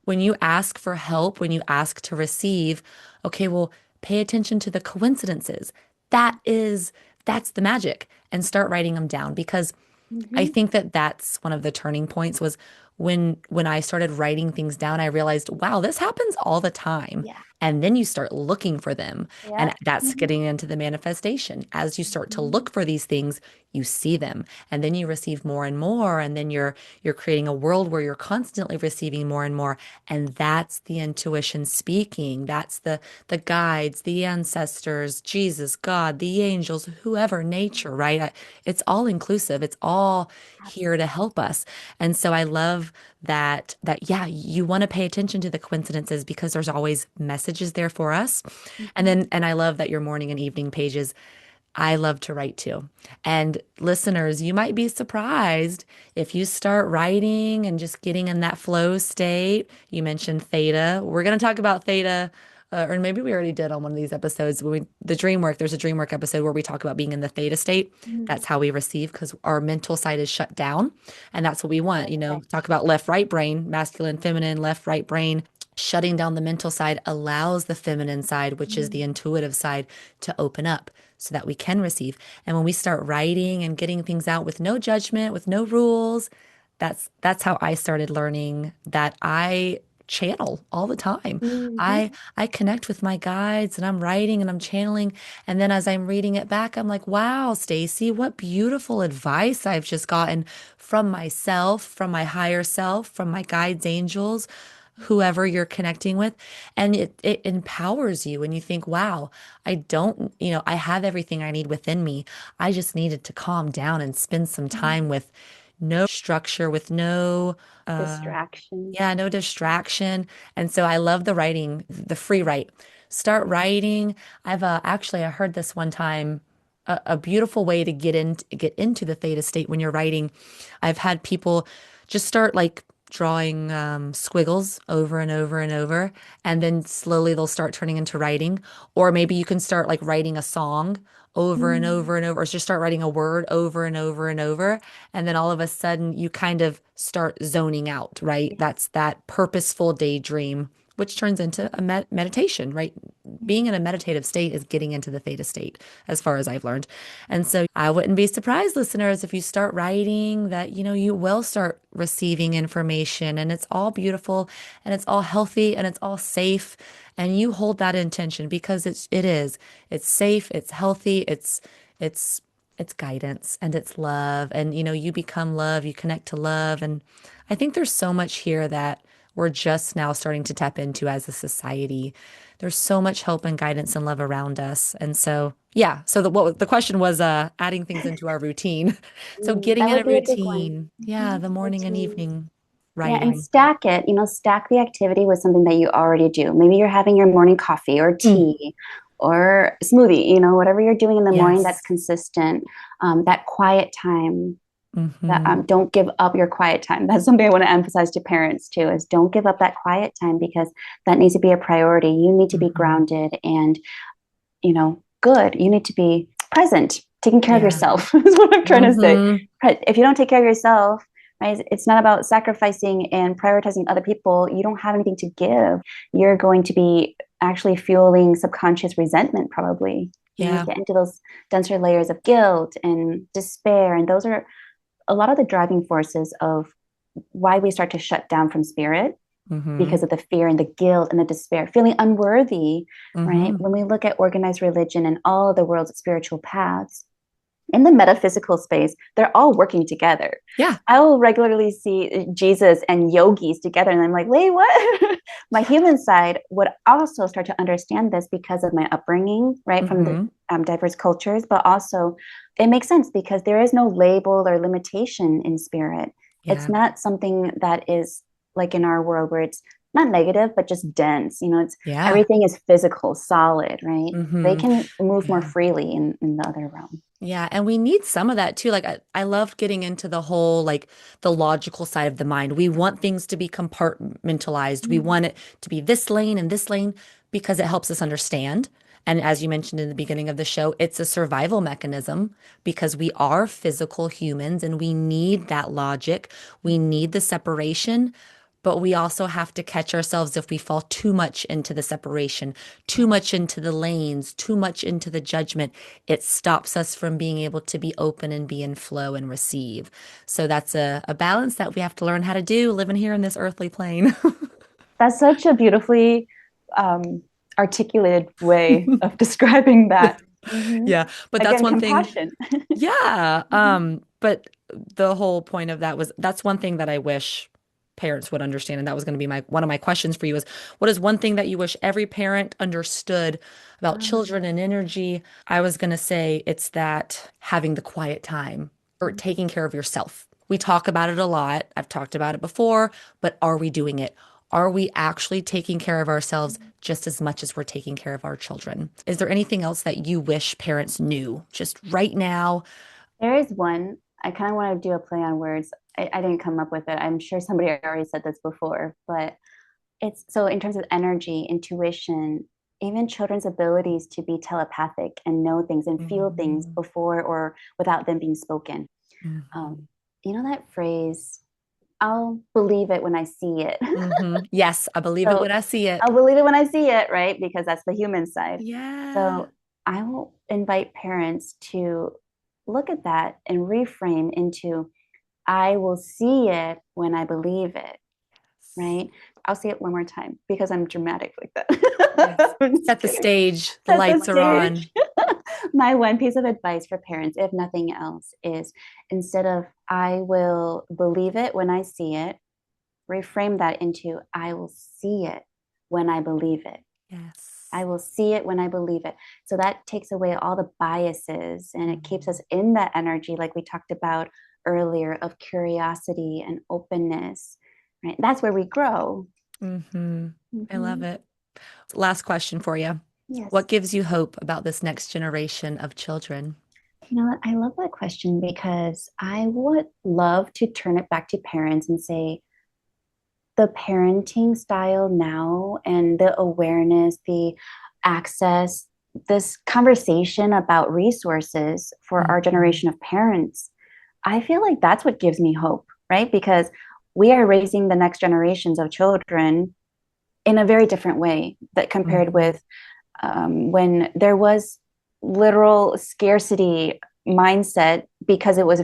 when you ask for help, when you ask to receive, okay, well, pay attention to the coincidences. That is, that's the magic. And start writing them down because I Mm-hmm. think that that's one of the turning points was when I started writing things down, I realized, wow, this happens all the time. Yeah. And then you start looking for them. And Yeah. that's Mm-hmm. getting into the manifestation. As you start to Mm-hmm. look for these things, you see them. And then you receive more and more. And then you're creating a world where you're constantly receiving more and more. And that's the intuition speaking. That's the guides, the ancestors, Jesus, God, the angels, whoever, nature, right? It's all inclusive. It's all here to help us. And so I love that yeah, you want to pay attention to the coincidences because there's always messages there for us. And Mm-hmm. then and I love that your morning and evening pages I love to write too. And listeners, you might be surprised if you start writing and just getting in that flow state. You mentioned theta. We're going to talk about theta, or maybe we already did on one of these episodes. The dream work, there's a dream work episode where we talk about being in the theta state. Mm-hmm. That's how we receive because our mental side is shut down. And that's what we want. Perfect. Talk about left, right brain, masculine, feminine, left, right brain. Shutting down the mental side allows the feminine side, which is the intuitive side, to open up so that we can receive. And when we start writing and getting things out with no judgment, with no rules, that's how I started learning that I channel all the time. Mm-hmm. I connect with my guides and I'm writing and I'm channeling and then as I'm reading it back I'm like, "Wow, Stacy, what beautiful advice I've just gotten from myself, from my higher self, from my guides, angels, whoever you're connecting with." And it empowers you and you think, wow, I don't, I have everything I need within me. I just needed to calm down and spend some time with no structure, with no, Distractions. yeah, no distraction. And so I love the writing, the free write. Start writing. I heard this one time. A beautiful way to get into the theta state when you're writing. I've had people just start like drawing squiggles over and over and over, and then slowly they'll start turning into writing. Or maybe you can start like writing a song over and Mm. over and over, or just start writing a word over and over and over. And then all of a sudden you kind of start zoning out, right? Yeah. That's that purposeful daydream, which turns into a meditation, right? Being in a meditative state is getting into the theta state, as far as I've learned. And so I wouldn't be surprised, listeners, if you start writing that, you will start receiving information and it's all beautiful and it's all healthy and it's all safe. And you hold that intention because it's safe, it's healthy, it's, it's guidance and it's love. And, you become love, you connect to love. And I think there's so much here that we're just now starting to tap into as a society. There's so much hope and guidance and love around us. And so, yeah. So the question was adding things into our routine. So getting That in would a be a big one. routine. Yeah, the morning and Routines. evening Yeah, and writing. stack it. Stack the activity with something that you already do. Maybe you're having your morning coffee or Mm, tea or smoothie, whatever you're doing in the morning that's yes. consistent. That quiet time, that Hmm. don't give up your quiet time. That's something I want to emphasize to parents too, is don't give up that quiet time because that needs to be a priority. You need to be Hmm. grounded and, good. You need to be present, taking care of Yeah. yourself is what I'm trying to say. Hmm. If you don't take care of yourself, right, it's not about sacrificing and prioritizing other people. You don't have anything to give. You're going to be actually fueling subconscious resentment, probably. Yeah. Get into those denser layers of guilt and despair. And those are a lot of the driving forces of why we start to shut down from spirit. Mm-hmm. because of the fear and the guilt and the despair, feeling unworthy, right? Mm-hmm. When we look at organized religion and all of the world's spiritual paths, in the metaphysical space, they're all working together. Yeah. I will regularly see Jesus and yogis together, and I'm like, wait, what? My human side would also start to understand this because of my upbringing, right, from the Mm-hmm. diverse cultures, but also it makes sense because there is no label or limitation in spirit. It's Yeah. not something that is like in our world where it's not negative, but just dense. It's Yeah. everything is physical, solid, right? They Mm-hmm. can move more Yeah. freely in the other realm. Yeah, and we need some of that too. Like I love getting into the whole like the logical side of the mind. We want things to be compartmentalized. We Mm. want it to be this lane and this lane because it helps us understand. And as you mentioned in the beginning of the show, it's a survival mechanism because we are physical humans and we need that logic. We need the separation, but we also have to catch ourselves if we fall too much into the separation, too much into the lanes, too much into the judgment. It stops us from being able to be open and be in flow and receive. So that's a balance that we have to learn how to do living here in this earthly plane. That's such a beautifully um, articulated way of describing that. Hmm. Yeah, but that's Again, one thing. compassion. Yeah. Mhm. But the whole point of that was that's one thing that I wish parents would understand. And that was going to be my one of my questions for you is what is one thing that you wish every parent understood about children and energy? I was going to say it's that having the quiet time or taking care of yourself. We talk about it a lot. I've talked about it before, but are we doing it? Are we actually taking care of ourselves just as much as we're taking care of our children? Is there anything else that you wish parents knew just right now? There is one. I kind of want to do a play on words. I didn't come up with it. I'm sure somebody already said this before, but it's so in terms of energy, intuition, even children's abilities to be telepathic and know things and feel things Mhm. before or without them being spoken. Um, Mhm. that phrase, I'll believe it when I see it. Mhm. Yes, I believe it So when I see it. I'll believe it when I see it, right? Because that's the human side. Yeah. So I will invite parents to look at that and reframe into I will see it when I believe it, right? I'll say it one more time because I'm dramatic like Yes. that. I'm just Set the kidding. stage. The Set the lights are on. stage. My one piece of advice for parents, if nothing else, is instead of I will believe it when I see it, reframe that into I will see it when I believe it. I Yes. will see it when I believe it. So that takes away all the biases and it keeps Mhm. us in that energy, like we talked about earlier, of curiosity and openness. Right? That's where we grow. Mhm. I love Mhm. it. Last question for you. Yes. What gives you hope about this next generation of children? You know what? I love that question because I would love to turn it back to parents and say the parenting style now and the awareness, the access, this conversation about resources for our Mhm. generation of parents, I feel like that's what gives me hope, right? Because we are raising the next generations of children in a very different way that compared Mhm. with when there was literal scarcity mindset because it was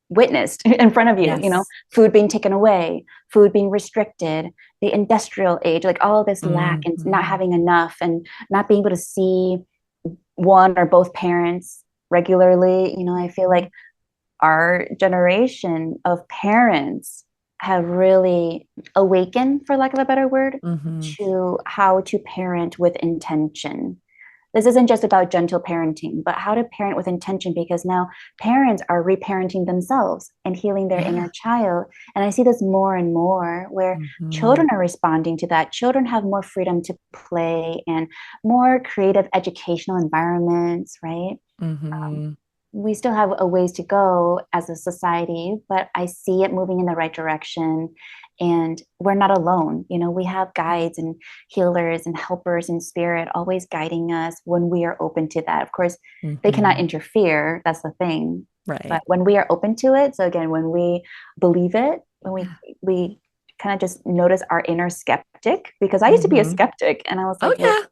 witnessed in front of you, Yes. food being taken away, food being restricted, the industrial age, like all of this lack and not Mhm. having enough and not being able to see one or both parents regularly. I feel Mhm. like our generation of parents have really awakened, for lack of a better word, Mhm. to how to parent with intention. This isn't just about gentle parenting, but how to parent with intention because now parents are reparenting themselves and healing their inner Yeah. child. And I see this more and more where Mhm. children are responding to that. Children have more freedom to play and more creative educational environments, right? Mhm. We still have a ways to go as a society, but I see it moving in the right direction. And we're not alone. We have guides and healers and helpers in spirit always guiding us when we are open to that. Of course, they cannot Mhm. interfere. That's the thing. But Right. when we are open to it, so again, when we believe it, when we Yeah. we kind of just notice our inner skeptic, because I used to be a Mhm. skeptic, and I was Oh like, wait, yeah.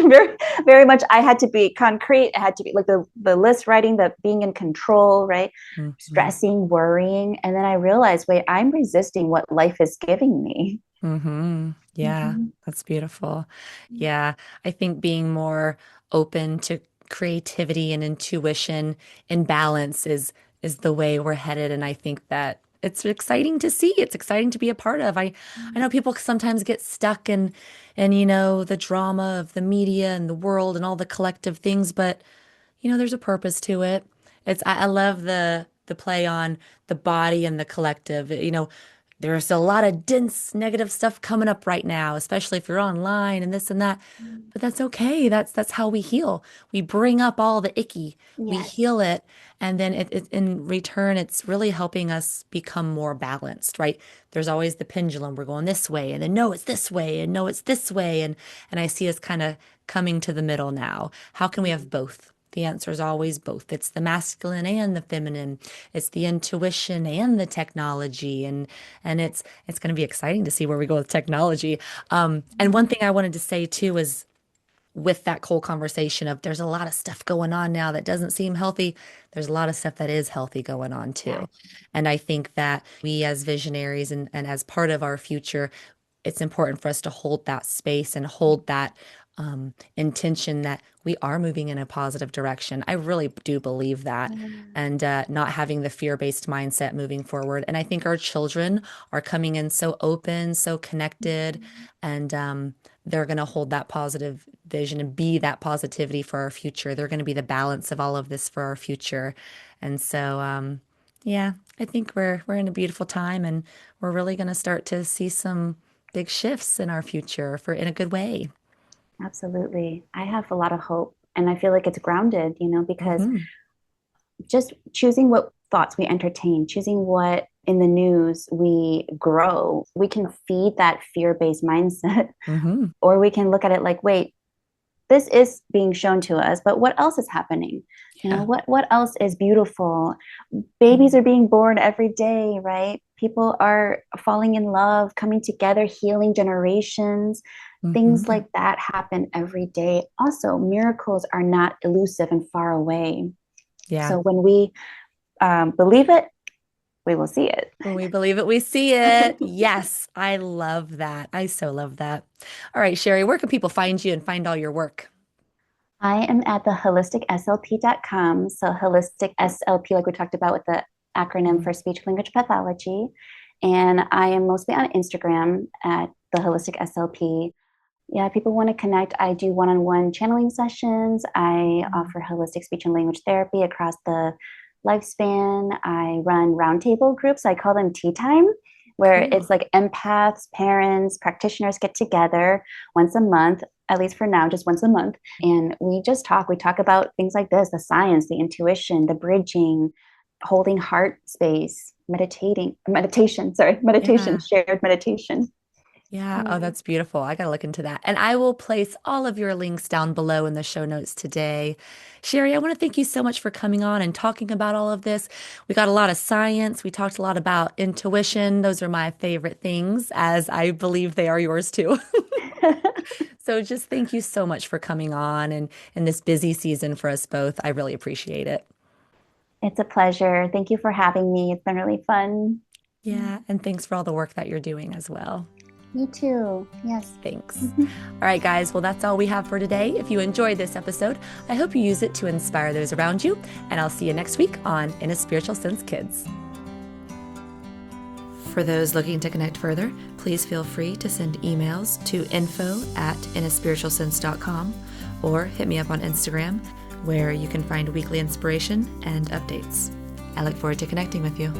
very very much I had to be concrete. I had to be like the list writing, the being in control, right? Mhm. Stressing, worrying. And then I realized, wait, I'm resisting what life is giving me. Mm-hmm. Yeah, Mhm. that's beautiful. Yeah, I think being more open to creativity and intuition and balance is the way we're headed. And I think that it's exciting to see. It's exciting to be a part of. I know people sometimes get stuck in the drama of the media and the world and all the collective things, but there's a purpose to it. I love the play on the body and the collective. There's a lot of dense negative stuff coming up right now, especially if you're online and this and that. But that's okay. That's how we heal. We bring up all the icky, we Yes. heal it, and then in return, it's really helping us become more balanced, right? There's always the pendulum. We're going this way, and then no, it's this way, and no, it's this way, and I see us kind of coming to the middle now. How can we have both? The answer is always both. It's the masculine and the feminine. It's the intuition and the technology, and it's going to be exciting to see where we go with technology. And one thing I wanted to say too is with that whole conversation of there's a lot of stuff going on now that doesn't seem healthy. There's a lot of stuff that is healthy going on too. Yes. And I think that we as visionaries and as part of our future, it's important for us to hold that space and hold that intention that we are moving in a positive direction. I really do believe that. Yeah. And not having the fear-based mindset moving forward. And I think our children are coming in so open, so connected, Mhm. and they're going to hold that positive vision and be that positivity for our future. They're going to be the balance of all of this for our future. And so, yeah, I think we're in a beautiful time, and we're really going to start to see some big shifts in our future for in a good way. Absolutely. I have a lot of hope and I feel like it's grounded, because Hmm. just choosing what thoughts we entertain, choosing what in the news we grow, we can feed that fear-based mindset, Hmm. or we can look at it like, wait, this is being shown to us, but what else is happening? Yeah. What else is beautiful? Babies are being born every day, right? People are falling in love, coming together, healing generations. Things Hmm. like that happen every day. Also, miracles are not elusive and far away. Yeah. So when we believe it, we will see it. When we believe it, we see it. Yes, I love that. I so love that. All right, Sherri, where can people find you and find all your work? I am at the holisticslp.com. So, holistic SLP, like we talked about with the acronym Mhm. for speech language pathology. And I am mostly on Instagram at the holistic SLP. Yeah, people want to connect. I do one on one channeling sessions. I offer holistic speech and language therapy across the lifespan. I run roundtable groups. I call them tea time, where Cool. it's like empaths, parents, practitioners get together once a month, at least for now, just once a month. And we just talk. We talk about things like this: the science, the intuition, the bridging, holding heart space, meditation, Yeah. shared meditation. Yeah. Oh, Yeah. that's beautiful. I got to look into that. And I will place all of your links down below in the show notes today. Sherri, I want to thank you so much for coming on and talking about all of this. We got a lot of science. We talked a lot about intuition. Those are my favorite things, as I believe they are yours too. So just thank you so much for coming on and in this busy season for us both. I really appreciate it. It's a pleasure. Thank you for having me. It's been really fun. Yeah. And thanks for all the work that you're doing as well. Me too. Yes. Thanks. All right, guys. Well, that's all we have for today. If you enjoyed this episode, I hope you use it to inspire those around you. And I'll see you next week on In a Spiritual Sense Kids. For those looking to connect further, please feel free to send emails to info@inaspiritualsense.com or hit me up on Instagram, where you can find weekly inspiration and updates. I look forward to connecting with you.